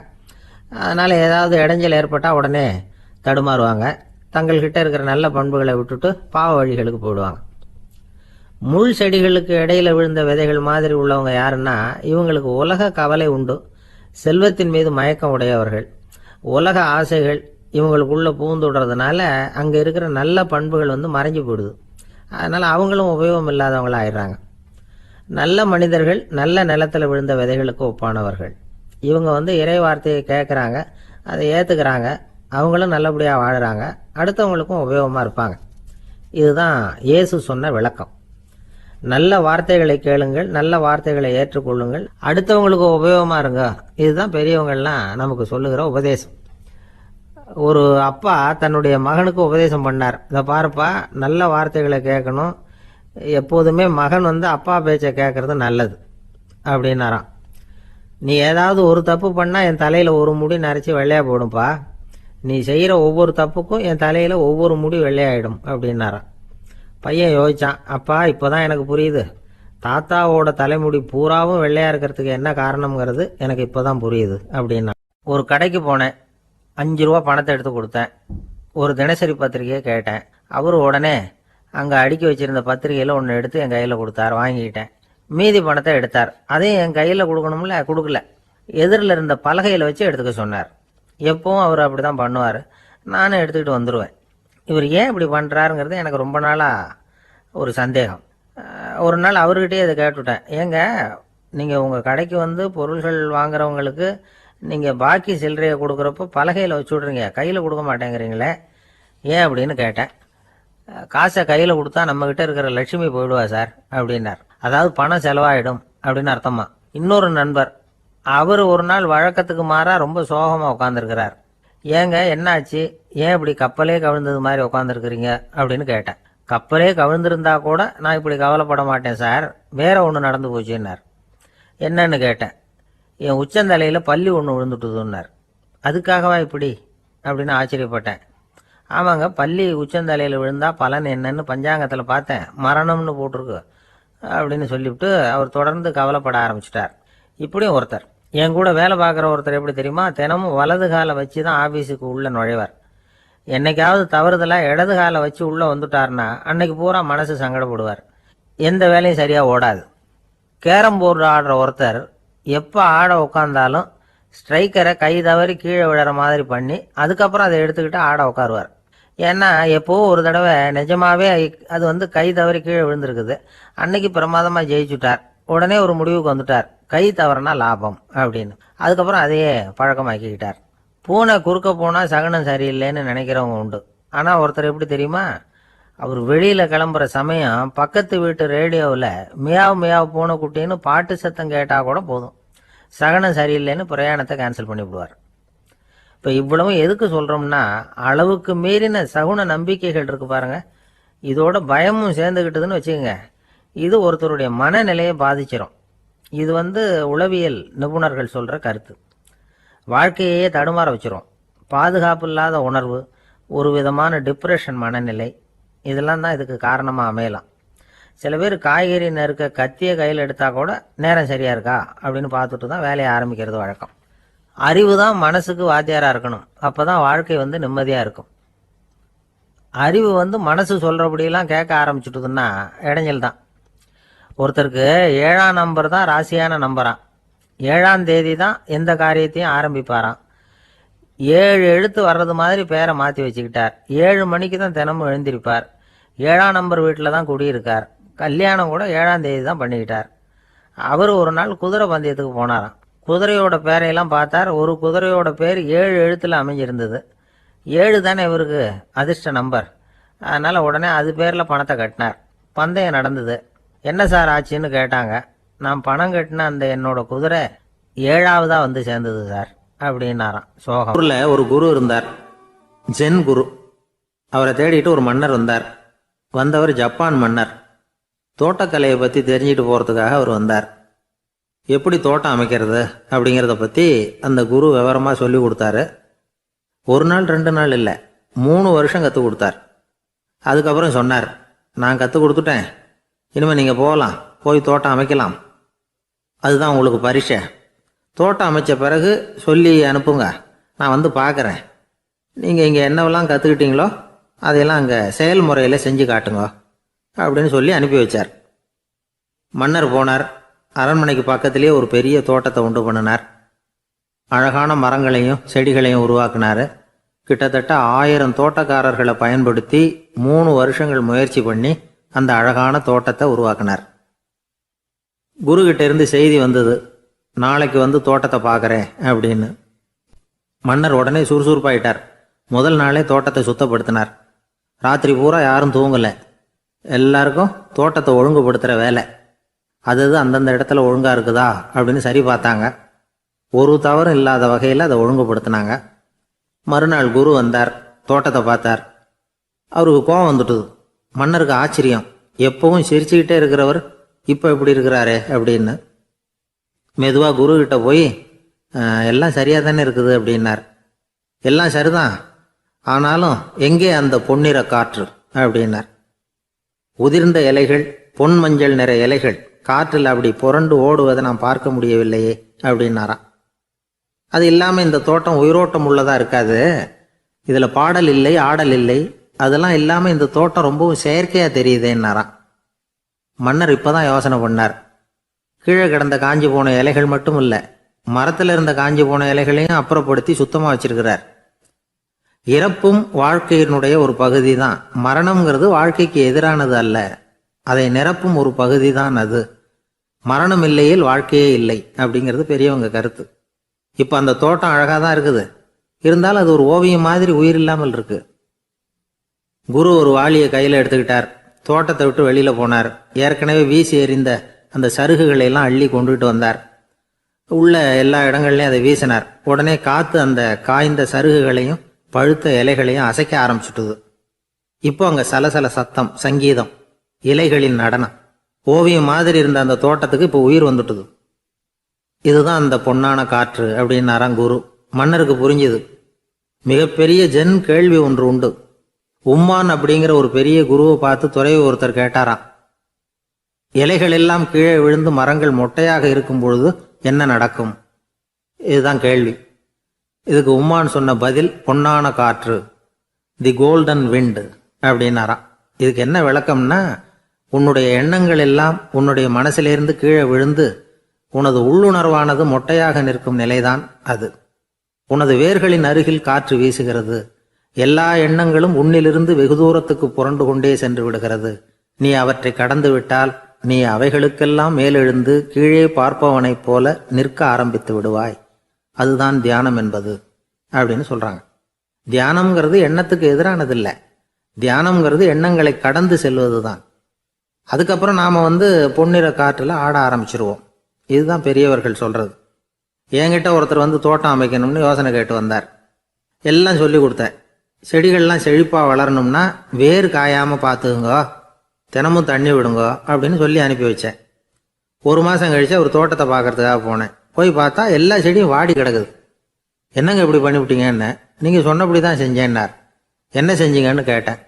அதனால் ஏதாவது இடைஞ்சல் ஏற்பட்டால் உடனே தடுமாறுவாங்க. தங்கள்கிட்ட இருக்கிற நல்ல பண்புகளை விட்டுட்டு பாவ வழிகளுக்கு போயிடுவாங்க. முள் செடிகளுக்கு இடையில் விழுந்த விதைகள் மாதிரி உள்ளவங்க யாருன்னா, இவங்களுக்கு உலக கவலை உண்டு, செல்வத்தின் மீது மயக்கம் உடையவர்கள். உலக ஆசைகள் இவங்களுக்குள்ளே பூந்துடுறதுனால அங்கே இருக்கிற நல்ல பண்புகள் மறைஞ்சு போயிடுது. அதனால் அவங்களும் உபயோகம் இல்லாதவங்களாக ஆயிடுறாங்க. நல்ல மனிதர்கள் நல்ல நிலத்தில் விழுந்த விதைகளுக்கு ஒப்பானவர்கள். இவங்க இறை வார்த்தையை கேட்குறாங்க, அதை ஏற்றுக்கிறாங்க, அவங்களும் நல்லபடியாக வாழுறாங்க, அடுத்தவங்களுக்கும் உபயோகமாக இருப்பாங்க. இதுதான் இயேசு சொன்ன விளக்கம். நல்ல வார்த்தைகளை கேளுங்கள், நல்ல வார்த்தைகளை ஏற்றுக்கொள்ளுங்கள், அடுத்தவங்களுக்கு உபயோகமாக இருங்க. இதுதான் பெரியவங்கள்லாம் நமக்கு சொல்லுகிற உபதேசம். ஒரு அப்பா தன்னுடைய மகனுக்கு உபதேசம் பண்ணார். இதை பாருப்பா, நல்ல வார்த்தைகளை கேட்கணும், எப்போதுமே மகன் அப்பா பேச்சை கேட்கறது நல்லது அப்படின்னாராம். நீ ஏதாவது ஒரு தப்பு பண்ணால் என் தலையில் ஒரு முடி நரைச்சி வெள்ளையாக போடும்பா, நீ செய்கிற ஒவ்வொரு தப்புக்கும் என் தலையில் ஒவ்வொரு முடி வெள்ளையாயிடும் அப்படின்னாராம். பையன் யோசிச்சான், அப்பா இப்போ தான் எனக்கு புரியுது, தாத்தாவோட தலைமுடி பூராவும் வெள்ளையாக இருக்கிறதுக்கு என்ன காரணம்ங்கிறது எனக்கு இப்போ தான் புரியுது அப்படின்னா. ஒரு கடைக்கு போனேன், 5 ரூபா பணத்தை எடுத்து கொடுத்தேன். ஒரு தினசரி பத்திரிகையை கேட்டேன். அவர் உடனே அங்கே அடுக்கி வச்சிருந்த பத்திரிகையில் ஒன்று எடுத்து என் கையில் கொடுத்தார், வாங்கிக்கிட்டேன். மீதி பணத்தை எடுத்தார், அதையும் என் கையில் கொடுக்கணும்ல, கொடுக்கல. எதிரில் இருந்த பலகையில் வச்சு எடுத்துக்க சொன்னார். எப்பவும் அவர் அப்படி தான் பண்ணுவார், நானும் எடுத்துக்கிட்டு வந்துடுவேன். இவர் ஏன் இப்படி பண்ணுறாருங்கிறது எனக்கு ரொம்ப நாளாக ஒரு சந்தேகம். ஒரு நாள் அவர்கிட்டயே இதை கேட்டுவிட்டேன், ஏங்க நீங்கள் உங்கள் கடைக்கு பொருள்கள் வாங்குறவங்களுக்கு நீங்கள் பாக்கி சில்லறையை கொடுக்குறப்போ பலகையில் வச்சு விட்றீங்க, கையில் கொடுக்க மாட்டேங்கிறீங்களே, ஏன் அப்படின்னு கேட்டேன். காசை கையில் கொடுத்தா நம்மக்கிட்ட இருக்கிற லட்சுமி போயிடுவா சார் அப்படின்னார். அதாவது பணம் செலவாயிடும் அப்படின்னு அர்த்தமா. இன்னொரு நண்பர், அவர் ஒரு நாள் வழக்கத்துக்கு மாறா ரொம்ப சோகமாக உட்காந்துருக்கிறார். ஏங்க என்னாச்சு, ஏன் இப்படி கப்பலே கவிழ்ந்தது மாதிரி உட்காந்துருக்குறீங்க அப்படின்னு கேட்டேன். கப்பலே கவிழ்ந்திருந்தா கூட நான் இப்படி கவலைப்பட மாட்டேன் சார், வேற ஒன்று நடந்து போச்சுன்னார். என்னன்னு கேட்டேன். என் உச்சந்தலையில் பள்ளி ஒன்று விழுந்துட்டுதுன்னார். அதுக்காகவா இப்படி அப்படின்னு ஆச்சரியப்பட்டேன். ஆமாங்க, பள்ளி உச்சந்தலையில் விழுந்தா பலன் என்னன்னு பஞ்சாங்கத்தில் பார்த்தேன், மரணம்னு போட்டிருக்கு அப்படின்னு சொல்லிவிட்டு அவர் தொடர்ந்து கவலைப்பட ஆரம்பிச்சிட்டார். இப்படியும் ஒருத்தர், என் கூட வேலை பார்க்குற ஒருத்தர் எப்படி தெரியுமா, தினமும் வலது காலை வச்சு தான் ஆஃபீஸுக்கு உள்ளே நுழைவார். என்னைக்காவது தவறுதலாக இடது காலை வச்சு உள்ளே வந்துட்டார்னா அன்னைக்கு பூரா மனசு சங்கடப்படுவார், எந்த வேலையும் சரியாக ஓடாது. கேரம் போர்டு ஆடுற ஒருத்தர் எப்போ ஆட உட்காந்தாலும் ஸ்ட்ரைக்கரை கை தவறி கீழே விழுற மாதிரி பண்ணி அதுக்கப்புறம் அதை எடுத்துக்கிட்டு ஆட உட்காருவார். ஏன்னா எப்போவோ ஒரு தடவை நிஜமாவே அது கை தவறி கீழே விழுந்திருக்குது, அன்னைக்கு பிரமாதமாக ஜெயிச்சுட்டார். உடனே ஒரு முடிவுக்கு வந்துட்டார், கை தவறுனா லாபம் அப்படின்னு. அதுக்கப்புறம் அதையே பழக்கமாக்கிக்கிட்டார். பூனை குறுக்க போனால் சகனம் சரியில்லைன்னு நினைக்கிறவங்க உண்டு. ஆனால் ஒருத்தர் எப்படி தெரியுமா, அவர் வெளியில் கிளம்புற சமயம் பக்கத்து வீட்டு ரேடியோவில் மியாவ் மியாவ் பூனைக்குட்டின்னு பாட்டு சத்தம் கேட்டால் கூட போதும், சகனம் சரியில்லைன்னு பிரயாணத்தை கேன்சல் பண்ணிவிடுவார். இப்போ இவ்வளவும் எதுக்கு சொல்கிறோம்னா, அளவுக்கு மீறின சகுன நம்பிக்கைகள் இருக்கு பாருங்க, இதோட பயமும் சேர்ந்துக்கிட்டதுன்னு வச்சுக்கோங்க, இது ஒருத்தருடைய மனநிலையை பாதிச்சிடும். இது உளவியல் நிபுணர்கள் சொல்கிற கருத்து. வாழ்க்கையே தடுமாற வச்சிரும். பாதுகாப்பு இல்லாத உணர்வு, ஒரு விதமான டிப்ரெஷன் மனநிலை, இதெல்லாம் தான் இதுக்கு காரணமாக அமையலாம். சில பேர் காய்கறி நறுக்க கத்தியை கையில் எடுத்தால் கூட நேரம் சரியாக இருக்கா அப்படின்னு பார்த்துட்டு தான் வேலையை ஆரம்பிக்கிறது வழக்கம். அறிவு தான் மனசுக்கு வாத்தியாராக இருக்கணும், அப்போ தான் வாழ்க்கை நிம்மதியாக இருக்கும். அறிவு மனசு சொல்கிறபடியெல்லாம் கேட்க ஆரம்பிச்சுட்டுதுன்னா இடைஞ்சல் தான். ஒருத்தருக்கு 7ஆம் நம்பர் தான் ராசியான நம்பரான், 7ஆம் தேதி தான் எந்த காரியத்தையும் ஆரம்பிப்பாராம். 7 எழுத்து வர்றது மாதிரி பேரை மாற்றி வச்சுக்கிட்டார். 7 மணிக்கு தான் தினமும் எழுந்திருப்பார். 7ஆம் நம்பர் வீட்டில் தான் குடியிருக்கார். கல்யாணம் கூட 7ஆம் தேதி தான் பண்ணிக்கிட்டார். அவர் ஒரு நாள் குதிரை பந்தயத்துக்கு போனாராம். குதிரையோட பேரையெல்லாம் பார்த்தார். ஒரு குதிரையோட பேர் 7 எழுத்தில் அமைஞ்சிருந்தது. 7 தானே இவருக்கு அதிர்ஷ்ட நம்பர், அதனால் உடனே அது பேரில் பணத்தை கட்டினார். பந்தயம் நடந்தது. என்ன சார் ஆச்சுன்னு கேட்டாங்க. நான் பணம் கட்டின அந்த என்னோட குதிரை 7ஆவதாக சேர்ந்தது சார் அப்படின்னாராம் சோகம். ஊரில் ஒரு குரு இருந்தார், ஜென் குரு. அவரை தேடிட்டு ஒரு மன்னர் வந்தார். வந்தவர் ஜப்பான் மன்னர். தோட்டக்கலையை பற்றி தெரிஞ்சுட்டு போகிறதுக்காக அவர் வந்தார். எப்படி தோட்டம் அமைக்கிறது அப்படிங்கிறத பற்றி அந்த குரு விவரமாக சொல்லி கொடுத்தாரு. ஒரு நாள் 2 நாள் இல்லை, 3 வருஷம் கற்றுக் கொடுத்தார். அதுக்கப்புறம் சொன்னார், நான் கற்றுக் கொடுத்துட்டேன், இனிமேல் நீங்கள் போகலாம், போய் தோட்டம் அமைக்கலாம், அதுதான் உங்களுக்கு பரிசை. தோட்டம் அமைச்ச பிறகு சொல்லி அனுப்புங்க, நான் பார்க்குறேன். நீங்கள் இங்கே என்னவெல்லாம் கற்றுக்கிட்டீங்களோ அதையெல்லாம் அங்கே செயல்முறையில் செஞ்சு காட்டுங்க அப்படின்னு சொல்லி அனுப்பி வச்சார். மன்னர் போனார். அரண்மனைக்கு பக்கத்திலே ஒரு பெரிய தோட்டத்தை உண்டு பண்ணினார். அழகான மரங்களையும் செடிகளையும் உருவாக்கினார். கிட்டத்தட்ட 1000 தோட்டக்காரர்களை பயன்படுத்தி 3 வருஷங்கள் முயற்சி பண்ணி அந்த அழகான தோட்டத்தை உருவாக்கினார். குருகிட்ட இருந்து செய்தி வந்தது, நாளைக்கு தோட்டத்தை பார்க்குறேன் அப்படின்னு. மன்னர் உடனே சுறுசுறுப்பாயிட்டார். முதல் நாளே தோட்டத்தை சுத்தப்படுத்தினார். ராத்திரி பூரா யாரும் தூங்கலை. எல்லாருக்கும் தோட்டத்தை ஒழுங்குபடுத்துகிற வேலை. அது அந்தந்த இடத்துல ஒழுங்காக இருக்குதா அப்படின்னு சரி பார்த்தாங்க. ஒரு தவறும் இல்லாத வகையில் அதை ஒழுங்குபடுத்தினாங்க. மறுநாள் குரு வந்தார், தோட்டத்தை பார்த்தார். அவருக்கு கோபம் வந்துட்டுது. மன்னருக்கு ஆச்சரியம், எப்பவும் சிரிச்சுக்கிட்டே இருக்கிறவர் இப்போ எப்படி இருக்கிறாரே அப்படின்னு. மெதுவாக குருக்கிட்ட போய் எல்லாம் சரியாக தானே இருக்குது அப்படின்னார். எல்லாம் சரிதான், ஆனாலும் எங்கே அந்த பொன்னிற காற்று அப்படின்னார். உதிர்ந்த இலைகள், பொன் மஞ்சள் நிற இலைகள் காற்றில் அப்படி புரண்டு ஓடுவதை நான் பார்க்க முடியவில்லையே அப்படின்னாராம். அது இல்லாமல் இந்த தோட்டம் உயிரோட்டம் உள்ளதா இருக்காது, இதில் பாடல் இல்லை, ஆடல் இல்லை, அதெல்லாம் இல்லாமல் இந்த தோட்டம் ரொம்பவும் செயற்கையாக தெரியுதேன்னாராம். மன்னர் இப்போதான் யோசனை பண்ணார். கீழே கிடந்த காஞ்சி போன இலைகள் மட்டும் இல்லை, மரத்தில் இருந்த காஞ்சி போன இலைகளையும் அப்புறப்படுத்தி சுத்தமாக வச்சிருக்கிறார். இறப்பும் வாழ்க்கையினுடைய ஒரு பகுதி தான். மரணம்ங்கிறது வாழ்க்கைக்கு எதிரானது அல்ல, அதை நிரப்பும் ஒரு பகுதி தான் அது. மரணம் இல்லையில் வாழ்க்கையே இல்லை அப்படிங்கிறது பெரியவங்க கருத்து. இப்போ அந்த தோட்டம் அழகாக தான் இருக்குது, இருந்தாலும் அது ஒரு ஓவியம் மாதிரி உயிர் இல்லாமல் இருக்கு. குரு ஒரு வாளியை கையில் எடுத்துக்கிட்டார். தோட்டத்தை விட்டு வெளியில் போனார். ஏற்கனவே வீசி எறிந்த அந்த சருகுகளை எல்லாம் அள்ளி கொண்டுகிட்டு வந்தார். உள்ள எல்லா இடங்கள்லையும் அதை வீசினார். உடனே காற்று அந்த காய்ந்த சருகுகளையும் பழுத்த இலைகளையும் அசைக்க ஆரம்பிச்சுட்டுது. இப்போ அங்கே சலசல சத்தம், சங்கீதம், இலைகளின் நடனம். ஓவியம் மாதிரி இருந்த அந்த தோட்டத்துக்கு இப்போ உயிர் வந்துட்டுது. இதுதான் அந்த பொன்னான காற்று அப்படின்னாராம் குரு. மன்னருக்கு புரிஞ்சுது. மிகப்பெரிய ஜென் கேள்வி ஒன்று உண்டு. உம்மான் அப்படிங்கிற ஒரு பெரிய குருவை பார்த்து துறவி ஒருத்தர் கேட்டாராம், இலைகள் எல்லாம் கீழே விழுந்து மரங்கள் மொட்டையாக இருக்கும் பொழுது என்ன நடக்கும்? இதுதான் கேள்வி. இதுக்கு உம்மான் சொன்ன பதில் பொன்னான காற்று, தி கோல்டன் விண்ட் அப்படின்னாராம். இதுக்கு என்ன விளக்கம்னா, உன்னுடைய எண்ணங்கள் எல்லாம் உன்னுடைய மனசிலிருந்து கீழே விழுந்து உனது உள்ளுணர்வானது மொட்டையாக நிற்கும் நிலைதான் அது. உனது வேர்களின் அருகில் காற்று வீசுகிறது. எல்லா எண்ணங்களும் உன்னிலிருந்து வெகு தூரத்துக்கு புரண்டு கொண்டே சென்று விடுகிறது. நீ அவற்றை கடந்து விட்டால் நீ அவைகளுக்கெல்லாம் மேலெழுந்து கீழே பார்ப்பவனைப் போல நிற்க ஆரம்பித்து விடுவாய். அதுதான் தியானம் என்பது அப்படின்னு சொல்றாங்க. தியானம்ங்கிறது எண்ணத்துக்கு எதிரானதில்லை. தியானம்ங்கிறது எண்ணங்களை கடந்து செல்வது தான். அதுக்கப்புறம் நாம பொன்னிற காற்றுல ஆட ஆரம்பிச்சிருவோம். இதுதான் பெரியவர்கள் சொல்றது. என்கிட்ட ஒருத்தர் தோட்டம் அமைக்கணும்னு யோசனை கேட்டு வந்தார். எல்லாம் சொல்லி கொடுத்தேன். செடிகள்லாம் செழிப்பா வளரணும்னா வேர் காயாம பார்த்துக்குங்க, தினமும் தண்ணி விடுங்க அப்படின்னு சொல்லி அனுப்பி வச்சேன். ஒரு மாசம் கழிச்சு ஒரு தோட்டத்தை பார்க்கறதுக்காக போனேன். போய் பார்த்தா எல்லா செடியும் வாடி கிடக்குது. என்னங்க இப்படி பண்ணிவிட்டீங்கன்னு. நீங்க சொன்னபடி தான் செஞ்சேன்னார். என்ன செஞ்சீங்கன்னு கேட்டேன்.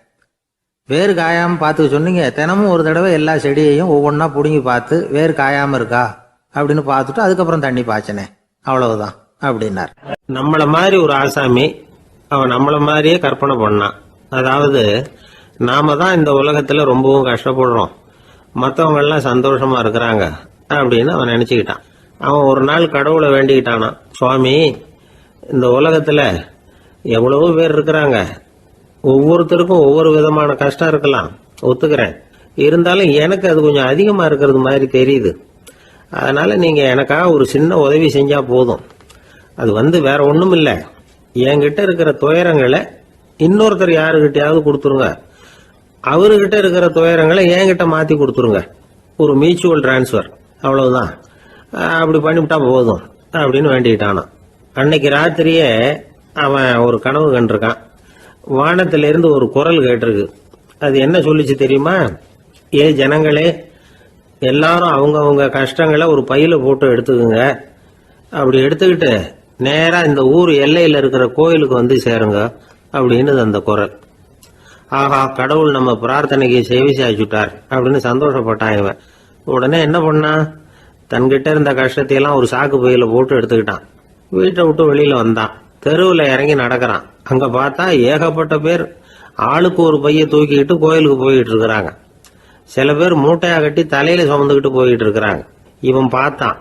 வேர் காயாம பார்த்துக்க சொன்னீங்க, தினமும் ஒரு தடவை எல்லா செடியையும் ஒவ்வொன்றா பிடுங்கி பார்த்து வேர் காயாம இருக்கா அப்படின்னு பார்த்துட்டு அதுக்கப்புறம் தண்ணி பாய்ச்சனே, அவ்வளவுதான் அப்படின்னார். நம்மள மாதிரி ஒரு ஆசாமி அவன் நம்மள மாதிரியே கற்பனை பண்ணான். அதாவது நாம தான் இந்த உலகத்துல ரொம்பவும் கஷ்டப்படுறோம், மற்றவங்க எல்லாம் சந்தோஷமா இருக்கிறாங்க அப்படின்னு அவன் நினைச்சுக்கிட்டான். அவன் ஒரு நாள் கடவுளை வேண்டிக்கிட்டானா, சுவாமி, இந்த உலகத்துல எவ்வளவோ பேர் இருக்கிறாங்க, ஒவ்வொருத்தருக்கும் ஒவ்வொரு விதமான கஷ்டம் இருக்கலாம், ஒத்துக்கிறேன். இருந்தாலும் எனக்கு அது கொஞ்சம் அதிகமா இருக்கிறது மாதிரி தெரியுது. அதனால நீங்க எனக்காக ஒரு சின்ன உதவி செஞ்சா போதும். அது வேற ஒண்ணும் இல்லை, என்கிட்ட இருக்கிற துயரங்களை இன்னொருத்தர் யாருகிட்டயாவது கொடுத்துருங்க, அவர்கிட்ட இருக்கிற துயரங்களை என்கிட்ட மாத்தி கொடுத்துருங்க. ஒரு மியூச்சுவல் டிரான்ஸ்பர், அவ்வளவுதான். அப்படி பண்ணிவிட்டா போதும் அப்படின்னு வேண்டிக்கிட்டானான். அன்னைக்கு ராத்திரியே அவன் ஒரு கனவு கண்டிருக்கான். வானத்திலிருந்து ஒரு குரல் கேட்டிருக்கு. அது என்ன சொல்லிச்சு தெரியுமா? ஏ ஜனங்களே, எல்லாரும் அவங்கவுங்க கஷ்டங்களை ஒரு பையில போட்டு எடுத்துக்குங்க. அப்படி எடுத்துக்கிட்டு நேரா இந்த ஊர் எல்லையில இருக்கிற கோயிலுக்கு சேருங்க அப்படின்னு அந்த குரல். ஆஹா, கடவுள் நம்ம பிரார்த்தனைக்கு செவி சாய்ச்சுட்டார் அப்படின்னு சந்தோஷப்பட்டான் இவன். உடனே என்ன பண்ணான்? தன்கிட்ட இருந்த கஷ்டத்தையெல்லாம் ஒரு சாக்கு பையில போட்டு எடுத்துக்கிட்டான். வீட்டை விட்டு வெளியில வந்தான். தெருவில் இறங்கி நடக்கிறான். அங்க பார்த்தா ஏகப்பட்ட பேர் ஆளுக்கு ஒரு பைய தூக்கிக்கிட்டு கோயிலுக்கு போயிட்டு இருக்கிறாங்க. சில பேர் மூட்டையா கட்டி தலையில சுமந்துக்கிட்டு போயிட்டு இருக்கிறாங்க. இவன் பார்த்தான்.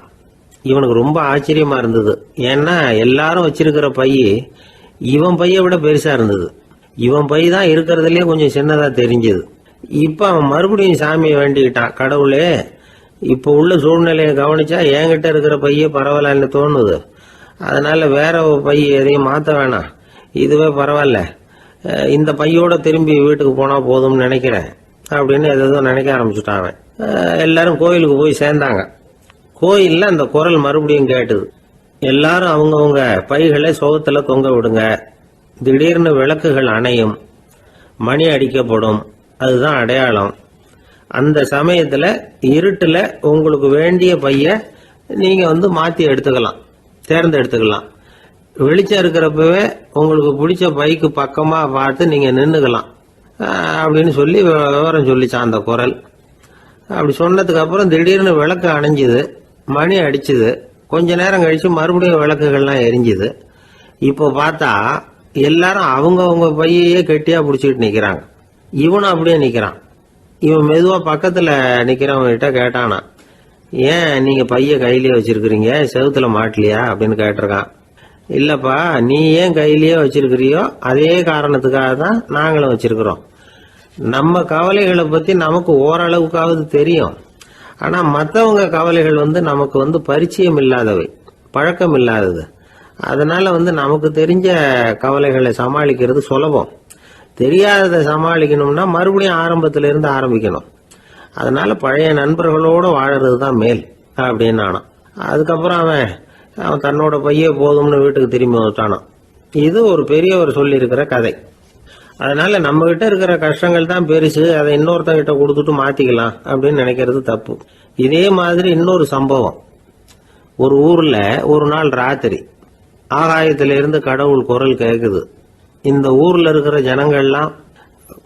இவனுக்கு ரொம்ப ஆச்சரியமா இருந்தது. ஏன்னா எல்லாரும் வச்சிருக்கிற பைய இவன் பைய விட பெருசா இருந்தது. இவன் பை தான் இருக்கிறதுலயே கொஞ்சம் சின்னதா தெரிஞ்சது. இப்ப அவன் மறுபடியும் சாமியை வேண்டிக்கிட்டான். கடவுளே, இப்ப உள்ள சூழ்நிலையை கவனிச்சா என்கிட்ட இருக்கிற பைய பரவாயில்லன்னு தோணுது. அதனால வேற பை எதையும் மாத்த வேணாம், இதுவே பரவாயில்ல, இந்த பையோட திரும்பி வீட்டுக்கு போனா போதும்னு நினைக்கிறேன் அப்படின்னு எதோ நினைக்க ஆரம்பிச்சுட்டான் அவன். எல்லாரும் கோயிலுக்கு போய் சேர்ந்தாங்க. கோயில்ல அந்த குரல் மறுபடியும் கேட்டுது. எல்லாரும் அவங்கவுங்க பைகளை சோகத்துல தொங்க விடுங்க. திடீர்னு விளக்குகள் அணையும், மணி அடிக்கப்படும், அதுதான் அடையாளம். அந்த சமயத்துல இருட்டுல உங்களுக்கு வேண்டிய பைய நீங்க மாத்தி எடுத்துக்கலாம், தேர்ந்தெடுத்துக்கலாம். வெளிச்சம் இருக்கிறப்பவே உங்களுக்கு பிடிச்ச பைக்கு பக்கமா பார்த்து நீங்க நின்னுக்கலாம் அப்படின்னு சொல்லி விவரம் சொல்லிச்சான் அந்த குரல். அப்படி சொன்னதுக்கு அப்புறம் திடீர்னு விளக்கு அணைஞ்சுது, மணி அடிச்சுது. கொஞ்ச நேரம் கழிச்சு மறுபடியும் விளக்குகள்லாம் எரிஞ்சுது. இப்போ பார்த்தா எல்லாரும் அவங்கவுங்க பையையே கெட்டியா பிடிச்சிட்டு நிக்கிறாங்க. இவனும் அப்படியே நிக்கிறான். இவன் மெதுவா பக்கத்துல நிக்கிறவங்கிட்ட கேட்டானா, ஏன் நீங்க பைய கையிலேயே வச்சிருக்கிறீங்க, செவுத்துல மாட்டலையா அப்படின்னு கேட்டிருக்கான். இல்லப்பா, நீ ஏன் கையிலேயே வச்சிருக்கிறியோ அதே காரணத்துக்காக தான் நாங்களும் வச்சிருக்கிறோம். நம்ம கவலைகளை பத்தி நமக்கு ஓரளவுக்காவது தெரியும். ஆனா மற்றவங்க கவலைகள் நமக்கு பரிச்சயம் இல்லாதவை, பழக்கம் இல்லாதது. அதனால நமக்கு தெரிஞ்ச கவலைகளை சமாளிக்கிறது சுலபம். தெரியாததை சமாளிக்கணும்னா மறுபடியும் ஆரம்பத்துல இருந்து ஆரம்பிக்கணும். அதனால பழைய நண்பர்களோட வாழறது தான் மேல் அப்படின்னு ஆனான். அதுக்கப்புறம் அவன் தன்னோட பைய போதும்னு வீட்டுக்கு திரும்பி வந்துட்டானான். இது ஒரு பெரியவர் சொல்லி இருக்கிற கதை. அதனால நம்ம கிட்ட இருக்கிற கஷ்டங்கள் தான் பெருசு, அதை இன்னொருத்தங்கிட்ட கொடுத்துட்டு மாத்திக்கலாம் அப்படின்னு நினைக்கிறது தப்பு. இதே மாதிரி இன்னொரு சம்பவம். ஒரு ஊர்ல ஒரு நாள் ராத்திரி ஆகாயத்தில இருந்து கடவுள் குரல் கேக்குது. இந்த ஊர்ல இருக்கிற ஜனங்கள்லாம்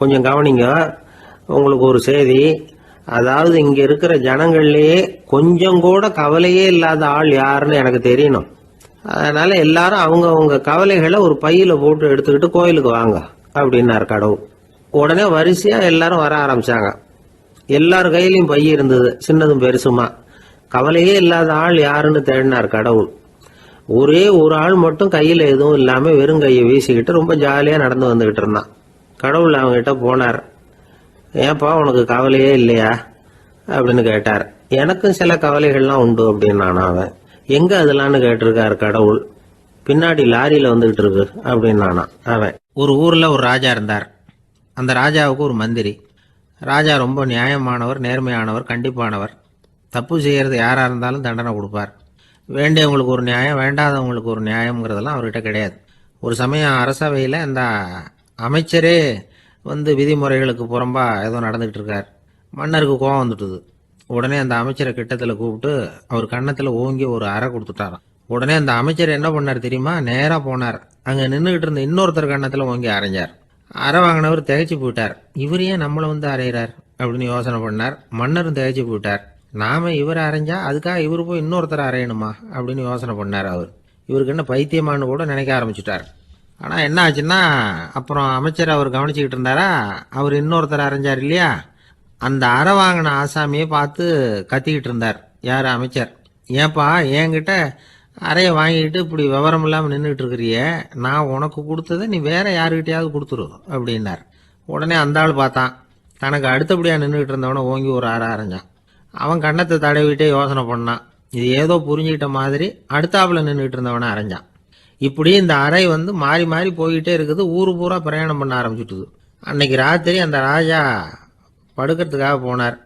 கொஞ்சம் கவனிங்க, உங்களுக்கு ஒரு செய்தி. அதாவது இங்க இருக்கிற ஜனங்கள்லயே கொஞ்சம் கூட கவலையே இல்லாத ஆள் யாருன்னு எனக்கு தெரியணும். அதனால எல்லாரும் அவங்க கவலைகளை ஒரு பையில போட்டு எடுத்துக்கிட்டு கோயிலுக்கு வாங்க அப்படின்னாரு கடவுள். உடனே வரிசையா எல்லாரும் வர ஆரம்பிச்சாங்க. எல்லார் கையிலயும் பை இருந்தது, சின்னதும் பெருசுமா. கவலையே இல்லாத ஆள் யாருன்னு தேடினார் கடவுள். ஒரே ஒரு ஆள் மட்டும் கையில எதுவும் இல்லாம வெறும் கையை வீசிக்கிட்டு ரொம்ப ஜாலியா நடந்து வந்துகிட்டு இருந்தான். கடவுள் அவங்ககிட்ட போனார். ஏன்பா உனக்கு கவலையே இல்லையா அப்படின்னு கேட்டார். எனக்கும் சில கவலைகள்லாம் உண்டு அப்படின்னு அவன். எங்க அதெல்லாம்னு கேட்டிருக்காரு கடவுள். பின்னாடி லாரியில வந்துகிட்டு இருக்கு அப்படின்னு அவன். ஒரு ஊர்ல ஒரு ராஜா இருந்தார். அந்த ராஜாவுக்கு ஒரு மந்திரி. ராஜா ரொம்ப நியாயமானவர், நேர்மையானவர், கண்டிப்பானவர். தப்பு செய்யறது யாரா இருந்தாலும் தண்டனை கொடுப்பார். வேண்டியவங்களுக்கு ஒரு நியாயம், வேண்டாதவங்களுக்கு ஒரு நியாயம்ங்கிறதெல்லாம் அவர்கிட்ட கிடையாது. ஒரு சமயம் அரசவையில் அந்த அமைச்சரே விதிமுறைகளுக்கு புறம்பா ஏதோ நடந்துகிட்டு இருக்கார். மன்னருக்கு கோபம் வந்துட்டுது. உடனே அந்த அமைச்சரை கிட்டத்தில் கூப்பிட்டு அவர் கன்னத்தில் ஓங்கி ஒரு அறை கொடுத்துட்டாராம். உடனே அந்த அமைச்சர் என்ன பண்ணார் தெரியுமா? நேராக போனார். அங்கே நின்றுகிட்டு இருந்த இன்னொருத்தர் கன்னத்தில் ஓங்கி அரைஞ்சார். அறை வாங்கினவர் திகைச்சு போயிட்டார். இவர் ஏன் நம்மளை அரைகிறார் அப்படின்னு யோசனை பண்ணார். மன்னரும் திகைச்சு போயிட்டார். நாம இவரை அரைஞ்சா அதுக்காக இவர் போய் இன்னொருத்தர் அரையணுமா அப்படின்னு யோசனை பண்ணார். இவருக்கு என்ன பைத்தியமானு கூட நினைக்க ஆரம்பிச்சுட்டார். ஆனால் என்ன ஆச்சுன்னா, அப்புறம் அமைச்சர் அவர் கவனிச்சுக்கிட்டு இருந்தாரா, அவர் இன்னொருத்தர் அரைஞ்சார் இல்லையா, அந்த அறை வாங்கின ஆசாமியை பார்த்து கத்திக்கிட்டு இருந்தார். யார்? அமைச்சர். ஏன்பா என்கிட்ட அறையை வாங்கிட்டு இப்படி விவரம் இல்லாமல் நின்றுட்டு இருக்கிறிய, நான் உனக்கு கொடுத்ததை நீ வேற யாருக்கிட்டையாவது கொடுத்துரு அப்படின்னார். உடனே அந்த ஆள் பார்த்தான். தனக்கு அடுத்தபடியாக நின்றுக்கிட்டு இருந்தவனை ஓங்கி ஒரு அறை அரைஞ்சான். அவன் கன்னத்தை தடவிட்டே யோசனை பண்ணான். இது ஏதோ புரிஞ்சுக்கிட்ட மாதிரி அடுத்தாப்புல நின்றுட்டு இருந்தவனை அரைஞ்சான். இப்படி இந்த அறை மாறி மாறி போய்கிட்டே இருக்குது. ஊரு பூரா பிரயாணம் பண்ண ஆரம்பிச்சுட்டுது. அன்னைக்கு ராத்திரி அந்த ராஜா படுக்கிறதுக்காக போனார்.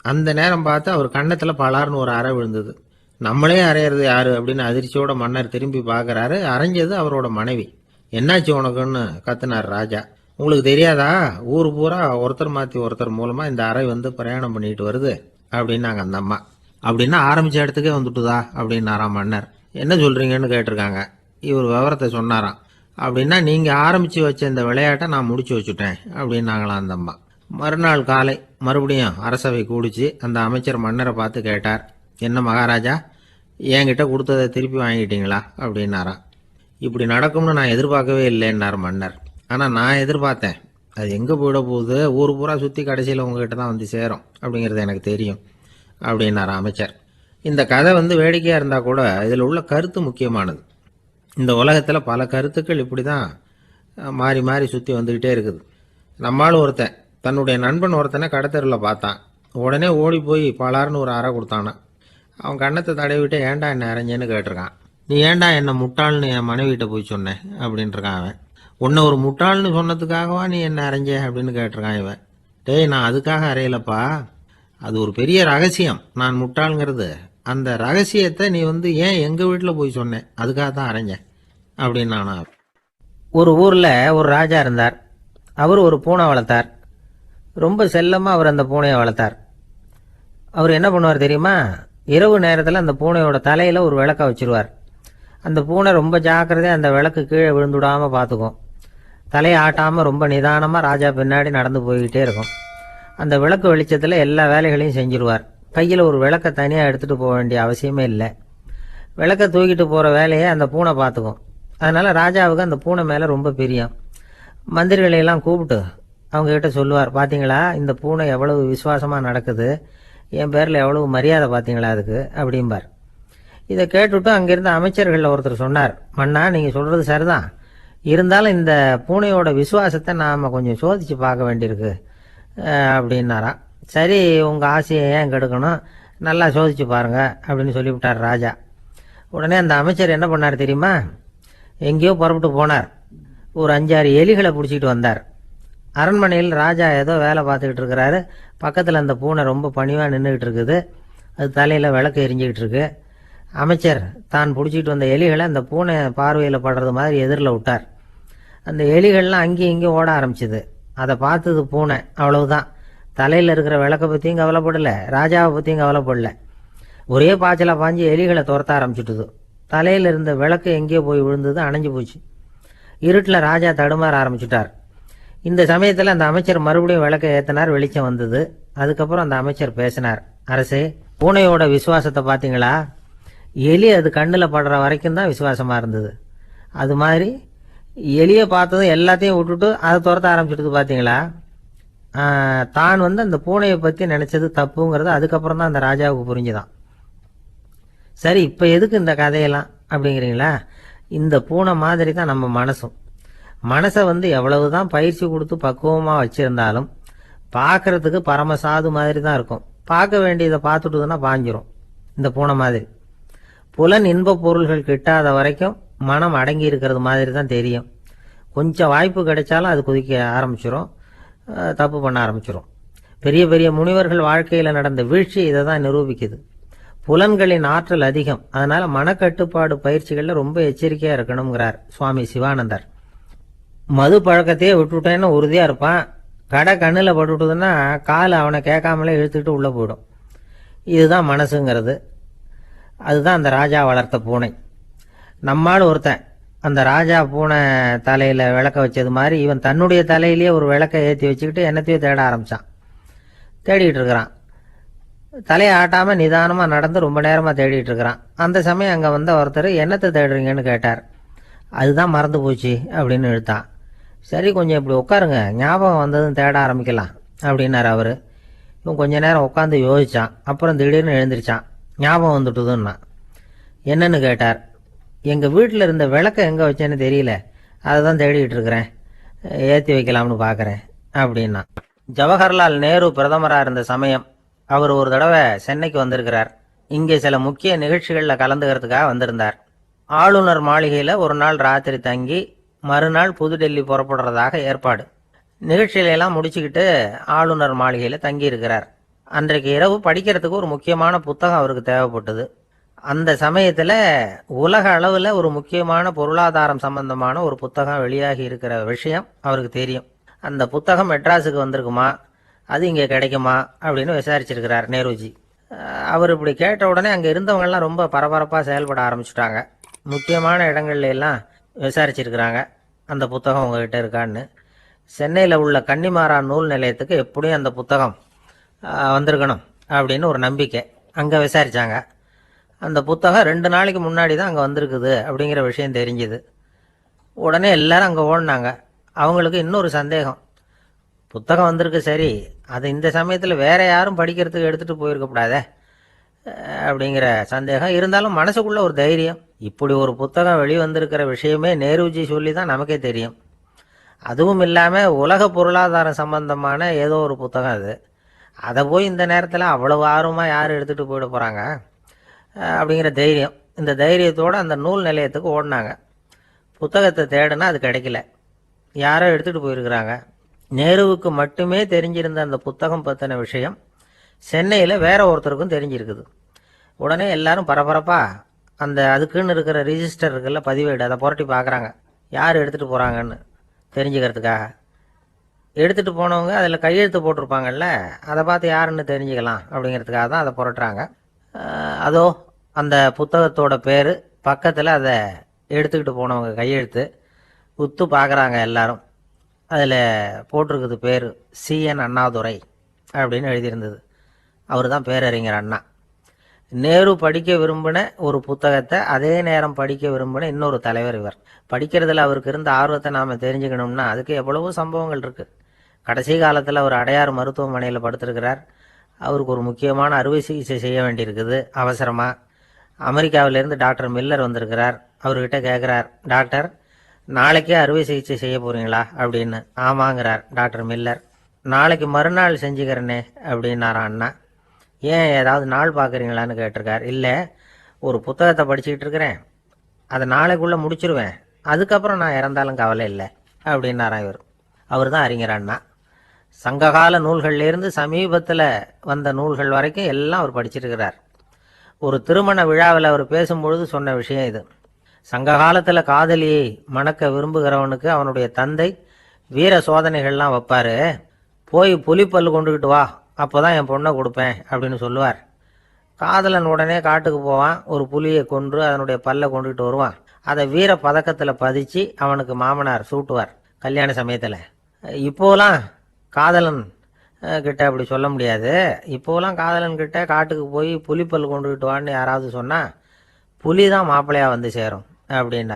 அந்த நேரம் பார்த்து அவர் கன்னத்தில் பலார்னு ஒரு அறை விழுந்தது. நம்மளே அரையிறது யாரு அப்படின்னு அதிர்ச்சியோட மன்னர் திரும்பி பார்க்கறாரு. அரைஞ்சது அவரோட மனைவி. என்னாச்சு உனக்குன்னு கத்துனார் ராஜா. உங்களுக்கு தெரியாதா, ஊர் பூரா ஒருத்தர் மாற்றி ஒருத்தர் மூலமா இந்த அறை பிரயாணம் பண்ணிட்டு வருது அப்படின்னாங்க அந்த அம்மா. அப்படின்னா ஆரம்பிச்ச இடத்துக்கே வந்துட்டுதா அப்படின்னாராம் மன்னர். என்ன சொல்றீங்கன்னு கேட்டிருக்காங்க. இவர் விவரத்தை சொன்னாராம். அப்படின்னா நீங்க ஆரம்பிச்சு வச்ச இந்த விளையாட்டை நான் முடிச்சு வச்சுட்டேன் அப்படின்னாங்களாம் அந்த அம்மா. மறுநாள் காலை மறுபடியும் அரசவை கூடிச்சு அந்த அமைச்சர் மன்னரை பார்த்து கேட்டார். என்ன மகாராஜா, என்கிட்ட கொடுத்ததை திருப்பி வாங்கிட்டீங்களா அப்படின்னாராம். இப்படி நடக்கும்னு நான் எதிர்பார்க்கவே இல்லைன்னார் மன்னர். ஆனால் நான் எதிர்பார்த்தேன். அது எங்கே போயிட போகுது, ஊர் பூரா சுற்றி கடைசியில் உங்ககிட்ட தான் சேரும் அப்படிங்கிறது எனக்கு தெரியும் அப்படின்னார் அமைச்சர். இந்த கதை வேடிக்கையாக இருந்தால் கூட இதில் உள்ள கருத்து முக்கியமானது. இந்த உலகத்தில் பல கருத்துக்கள் இப்படி தான் மாறி மாறி சுற்றி வந்துக்கிட்டே இருக்குது. நம்மளும் ஒருத்தன் தன்னுடைய நண்பன் ஒருத்தனை கடத்தெருவில் பார்த்தான். உடனே ஓடி போய் பலார்னு ஒரு அறை கொடுத்தானான். அவன் கன்னத்தை தடவிட்டு ஏன்டா என்ன அரைஞ்சேன்னு கேட்டிருக்கான். நீ ஏன்டா என்ன முட்டாள்னு என் மனைவிட்ட போய் சொன்னேன் அப்படின்ட்டுருக்கான் அவன். உன்னை ஒரு முட்டாள்னு சொன்னதுக்காகவா நீ என்ன அரைஞ்ச அப்படின்னு கேட்டிருக்கான் இவன். டேய், நான் அதுக்காக அறையலப்பா, அது ஒரு பெரிய ரகசியம். நான் முட்டாளுங்கிறது அந்த ரகசியத்தை நீ ஏன் எங்கள் வீட்டில் போய் சொன்னேன், அதுக்காக தான் அரைஞ்சேன் அப்படின்னு நானா. ஒரு ஊரில் ஒரு ராஜா இருந்தார். அவர் ஒரு பூனை வளர்த்தார். ரொம்ப செல்லமாக அவர் அந்த பூனையை வளர்த்தார். அவர் என்ன பண்ணுவார் தெரியுமா? இரவு நேரத்தில் அந்த பூனையோட தலையில் ஒரு விளக்க வச்சிருவார். அந்த பூனை ரொம்ப ஜாக்கிரதையாக அந்த விளக்கு கீழே விழுந்துடாமல் பார்த்துக்கும். தலையை ஆட்டாமல் ரொம்ப நிதானமாக ராஜா பின்னாடி நடந்து போய்கிட்டே இருக்கும். அந்த விளக்கு வெளிச்சத்தில் எல்லா வேலைகளையும் செஞ்சிருவார். கையில் ஒரு விளக்கை தனியாக எடுத்துகிட்டு போக வேண்டிய அவசியமே இல்லை. விளக்கை தூக்கிட்டு போகிற வேலையை அந்த பூனை பார்த்துக்கும். அதனால் ராஜாவுக்கு அந்த பூனை மேலே ரொம்ப பிரியம். மந்திரிகளையெல்லாம் கூப்பிட்டு அவங்ககிட்ட சொல்லுவார், பார்த்தீங்களா இந்த பூனை எவ்வளவு விசுவாசமாக நடக்குது, என் பேரில் எவ்வளவு மரியாதை பார்த்தீங்களா அதுக்கு அப்படிம்பார். இதை கேட்டுவிட்டு அங்கிருந்த அமைச்சர்களில் ஒருத்தர் சொன்னார், மன்னா நீங்கள் சொல்கிறது சரிதான், இருந்தாலும் இந்த பூனையோட விசுவாசத்தை நாம் கொஞ்சம் சோதித்து பார்க்க வேண்டியிருக்கு அப்படின்னாராம். சரி, உங்கள் ஆசையை ஏன் கெடுக்கணும், நல்லா சோதிச்சு பாருங்க அப்படின்னு சொல்லிவிட்டார் ராஜா. உடனே அந்த அமைச்சர் என்ன பண்ணார் தெரியுமா? எங்கேயோ புறப்பட்டு போனார். ஒரு 5-6 எலிகளை பிடிச்சிட்டு வந்தார். அரண்மனையில் ராஜா ஏதோ வேலை பார்த்துக்கிட்டு இருக்கிறாரு. பக்கத்தில் அந்த பூனை ரொம்ப பணிவாக நின்றுக்கிட்டு இருக்குது. அது தலையில் விளக்கு எரிஞ்சிக்கிட்டு இருக்கு. அமைச்சர் தான் பிடிச்சிட்டு வந்த எலிகளை அந்த பூனை பார்வையில் படுறது மாதிரி எதிரில் விட்டார். அந்த எலிகள்லாம் அங்கேயும் இங்கேயும் ஓட ஆரம்பிச்சுது. அதை பார்த்தது பூனை. அவ்வளவுதான். தலையில் இருக்கிற விளக்கை பற்றியும் கவலைப்படலை, ராஜாவை பற்றியும் கவலைப்படல. ஒரே பாய்ச்சலாக பாஞ்சு எலிகளை துரத்த ஆரம்பிச்சுட்டுது. தலையில் இருந்த விளக்கு எங்கேயோ போய் விழுந்தது, அணைஞ்சு போச்சு. இருட்டில் ராஜா தடுமாற ஆரம்பிச்சுட்டார். இந்த சமயத்தில் அந்த அமைச்சர் மறுபடியும் விளக்கை ஏற்றினார். வெளிச்சம் வந்தது. அதுக்கப்புறம் அந்த அமைச்சர் பேசினார். அரசே, பூனையோட விசுவாசத்தை பார்த்தீங்களா? எலி அது கண்ணில் படுற வரைக்கும் தான் விசுவாசமாக இருந்தது. அது மாதிரி எலியை பார்த்ததும் எல்லாத்தையும் விட்டுட்டு அதை துரத்த ஆரம்பிச்சுட்டு பார்த்தீங்களா? தான் அந்த பூனையை பற்றி நினச்சது தப்புங்கிறது அதுக்கப்புறம் தான் அந்த ராஜாவுக்கு புரிஞ்சுதான். சரி, இப்போ எதுக்கு இந்த கதையெல்லாம் அப்படிங்கிறீங்களா? இந்த பூனை மாதிரி தான் நம்ம மனசும். மனசை எவ்வளவு தான் பயிற்சி கொடுத்து பக்குவமாக வச்சுருந்தாலும் பார்க்கறதுக்கு பரமசாது மாதிரி தான் இருக்கும். பார்க்க வேண்டியதை பார்த்துட்டுதுன்னா பாஞ்சிரும். இந்த பூனை மாதிரி புலன் இன்ப பொருள்கள் கிட்டாத வரைக்கும் மனம் அடங்கி இருக்கிறது மாதிரி தான் தெரியும். கொஞ்சம் வாய்ப்பு கிடைச்சாலும் அது குதிக்க ஆரம்பிச்சிடும், தப்பு பண்ண ஆரம்பிச்சிடும். பெரிய பெரிய முனிவர்கள் வாழ்க்கையில் நடந்த வீழ்ச்சி இதை தான் நிரூபிக்குது. புலன்களின் ஆற்றல் அதிகம். அதனால மனக்கட்டுப்பாடு பயிற்சிகளில் ரொம்ப எச்சரிக்கையாக இருக்கணுங்கிறார் சுவாமி சிவானந்தர். மது பழக்கத்தையே விட்டுவிட்டேன்னு உறுதியாக இருப்பான். கடை கண்ணில் பட்டுவிட்டதுன்னா கால் அவனை கேட்காமலே இழுத்துக்கிட்டு உள்ளே போயிடும். இதுதான் மனசுங்கிறது. அதுதான் அந்த ராஜா வளர்த்த பூனை. நம்மால் ஒருத்தன் அந்த ராஜா பூனை தலையில் விளக்க வச்சது மாதிரி இவன் தன்னுடைய தலையிலேயே ஒரு விளக்கை ஏற்றி வச்சுக்கிட்டு என்னத்தையோ தேட ஆரம்பித்தான். தேடிட்டு இருக்கிறான். தலையை ஆட்டாமல் நிதானமாக நடந்து ரொம்ப நேரமாக தேடிட்டு இருக்கிறான். அந்த சமயம் அங்கே வந்த ஒருத்தர் என்னத்தை தேடுறீங்கன்னு கேட்டார். அதுதான் மறந்து போச்சு அப்படின்னு இழுத்தான். சரி, கொஞ்சம் இப்படி உட்காருங்க, ஞாபகம் வந்ததும் தேட ஆரம்பிக்கலாம் அப்படின்னார் அவர். இவன் கொஞ்ச நேரம் உட்காந்து யோசித்தான். அப்புறம் திடீர்னு எழுந்திரிச்சான். ஞாபகம் வந்துட்டுதுன்னா. என்னன்னு கேட்டார். எங்கள் வீட்டில் இருந்த விளக்கை எங்கே வச்சேன்னு தெரியல, அதை தான் தேடிட்டு இருக்கிறேன், ஏற்றி வைக்கலாம்னு பார்க்குறேன் அப்படின்னா. ஜவஹர்லால் நேரு பிரதமராக இருந்த சமயம் அவர் ஒரு தடவை சென்னைக்கு வந்திருக்கிறார். இங்கே சில முக்கிய நிகழ்ச்சிகளில் கலந்துக்கிறதுக்காக வந்திருந்தார். ஆளுநர் மாளிகையில் ஒரு நாள் ராத்திரி தங்கி மறுநாள் புதுடெல்லி புறப்படுறதாக ஏற்பாடு. நிகழ்ச்சியிலெல்லாம் முடிச்சுக்கிட்டு ஆளுநர் மாளிகையில் தங்கி இருக்கிறார். அன்றைக்கு இரவு படிக்கிறதுக்கு ஒரு முக்கியமான புத்தகம் அவருக்கு தேவைப்பட்டது. அந்த சமயத்தில் உலக அளவில் ஒரு முக்கியமான பொருளாதாரம் சம்பந்தமான ஒரு புத்தகம் வெளியாகி இருக்கிற விஷயம் அவருக்கு தெரியும். அந்த புத்தகம் மெட்ராஸுக்கு வந்திருக்குமா, அது இங்கே கிடைக்குமா அப்படின்னு விசாரிச்சிருக்கிறார் நேருஜி. அவர் இப்படி கேட்ட உடனே அங்கே இருந்தவங்கெல்லாம் ரொம்ப பரபரப்பாக செயல்பட ஆரம்பிச்சுட்டாங்க. முக்கியமான இடங்கள்ல எல்லாம் விசாரிச்சிருக்கிறாங்க அந்த புத்தகம் உங்ககிட்ட இருக்கான்னு. சென்னையில் உள்ள கன்னிமாரா நூல் நிலையத்துக்கு எப்படியும் அந்த புத்தகம் வந்திருக்கணும் அப்படின்னு ஒரு நம்பிக்கை. அங்கே விசாரித்தாங்க. அந்த புத்தகம் 2 நாளைக்கு முன்னாடி தான் அங்கே வந்திருக்குது அப்படிங்கிற விஷயம் தெரிஞ்சுது. உடனே எல்லாரும் அங்கே ஓடினாங்க. அவங்களுக்கு இன்னொரு சந்தேகம். புத்தகம் வந்திருக்கு சரி, அது இந்த சமயத்தில் வேற யாரும் படிக்கிறதுக்கு எடுத்துகிட்டு போயிருக்கக்கூடாதே அப்படிங்கிற சந்தேகம் இருந்தாலும் மனசுக்குள்ள ஒரு தைரியம். இப்படி ஒரு புத்தகம் வெளிவந்திருக்கிற விஷயமே நேருஜி சொல்லி தான் நமக்கே தெரியும். அதுவும் இல்லாமல் உலக பொருளாதாரம் சம்பந்தமான ஏதோ ஒரு புத்தகம் அது. அதை போய் இந்த நேரத்தில் அவ்வளவு ஆர்வமாக யார் எடுத்துகிட்டு போயிட போகிறாங்க அப்படிங்கிற தைரியம். இந்த தைரியத்தோடு அந்த நூல் நிலையத்துக்கு ஓடினாங்க. புத்தகத்தை தேடினா அது கிடைக்கல. யாரோ எடுத்துகிட்டு போயிருக்கிறாங்க. நேருவுக்கு மட்டுமே தெரிஞ்சிருந்த அந்த புத்தகம் பற்றின விஷயம் சென்னையில் வேற ஒருத்தருக்கும் தெரிஞ்சிருக்குது. உடனே எல்லாரும் பரபரப்பாக அந்த அதுக்குன்னு இருக்கிற ரிஜிஸ்டர் இருக்குல்ல, பதிவேடு, அதை புரட்டி பார்க்குறாங்க யார் எடுத்துகிட்டு போகிறாங்கன்னு தெரிஞ்சுக்கிறதுக்காக. எடுத்துகிட்டு போனவங்க அதில் கையெழுத்து போட்டிருப்பாங்கல்ல, அதை பார்த்து யாருன்னு தெரிஞ்சுக்கலாம் அப்படிங்கிறதுக்காக தான் அதை புரட்டுறாங்க. அதோ அந்த புத்தகத்தோட பேர் பக்கத்தில் அதை எடுத்துக்கிட்டு போனவங்க கையெழுத்து உத்து பார்க்குறாங்க எல்லாரும். அதில் போட்டிருக்குது பேர் சிஎன் அண்ணாதுரை அப்படின்னு எழுதியிருந்தது. அவர் தான் பேரறிஞர் அண்ணா. நேரு படிக்க விரும்பின ஒரு புத்தகத்தை அதே நேரம் படிக்க விரும்பின இன்னொரு தலைவர் இவர். படிக்கிறதுல அவருக்கு இருந்த ஆர்வத்தை நாம் தெரிஞ்சுக்கணும்னா அதுக்கு எவ்வளவோ சம்பவங்கள் இருக்குது. கடைசி காலத்தில் அவர் அடையாறு மருத்துவமனையில் படுத்திருக்கிறார். அவருக்கு ஒரு முக்கியமான அறுவை சிகிச்சை செய்ய வேண்டியிருக்குது அவசரமாக. அமெரிக்காவிலேருந்து டாக்டர் மில்லர் வந்திருக்கிறார். அவர்கிட்ட கேட்குறார், டாக்டர் நாளைக்கே அறுவை சிகிச்சை செய்ய போகிறீங்களா அப்படின்னு. ஆமாங்கிறார் டாக்டர் மில்லர். நாளைக்கு மறுநாள் செஞ்சுக்கிறேனே அப்படின்னாரான் அண்ணா. ஏன் ஏதாவது நாள் பார்க்குறீங்களான்னு கேட்டிருக்கார். இல்லை, ஒரு புத்தகத்தை படிச்சுக்கிட்டு இருக்கிறேன், அதை நாளைக்குள்ளே முடிச்சிருவேன், அதுக்கப்புறம் நான் இறந்தாலும் கவலை இல்லை அப்படின்னாராம் இவர். அவர் தான் அறிஞர் அண்ணா. சங்ககால நூல்கள்லேருந்து சமீபத்தில் வந்த நூல்கள் வரைக்கும் எல்லாம் அவர் படிச்சிருக்கிறார். ஒரு திருமண விழாவில் அவர் பேசும்பொழுது சொன்ன விஷயம் இது. சங்க காலத்தில் காதலியை மணக்க விரும்புகிறவனுக்கு அவனுடைய தந்தை வீர சோதனைகள்லாம் வைப்பார். போய் புலிப்பல்லு கொண்டுக்கிட்டு வா, அப்போ தான் என் பொண்ணை கொடுப்பேன் அப்படின்னு சொல்லுவார். காதலன் உடனே காட்டுக்கு போவான், ஒரு புலியை கொன்று அதனுடைய பல்லை கொண்டுகிட்டு வருவான். அதை வீர பதக்கத்தில் பதிச்சு அவனுக்கு மாமனார் சூட்டுவார் கல்யாண சமயத்தில். இப்போலாம் காதலன் கிட்ட அப்படி சொல்ல முடியாது. இப்போலாம் காதலன் கிட்ட காட்டுக்கு போய் புலிப்பல் கொண்டுகிட்டு வான்னு யாராவது சொன்னால் புலி தான் மாப்பிள்ளையாக வந்து சேரும் அப்படின்னா.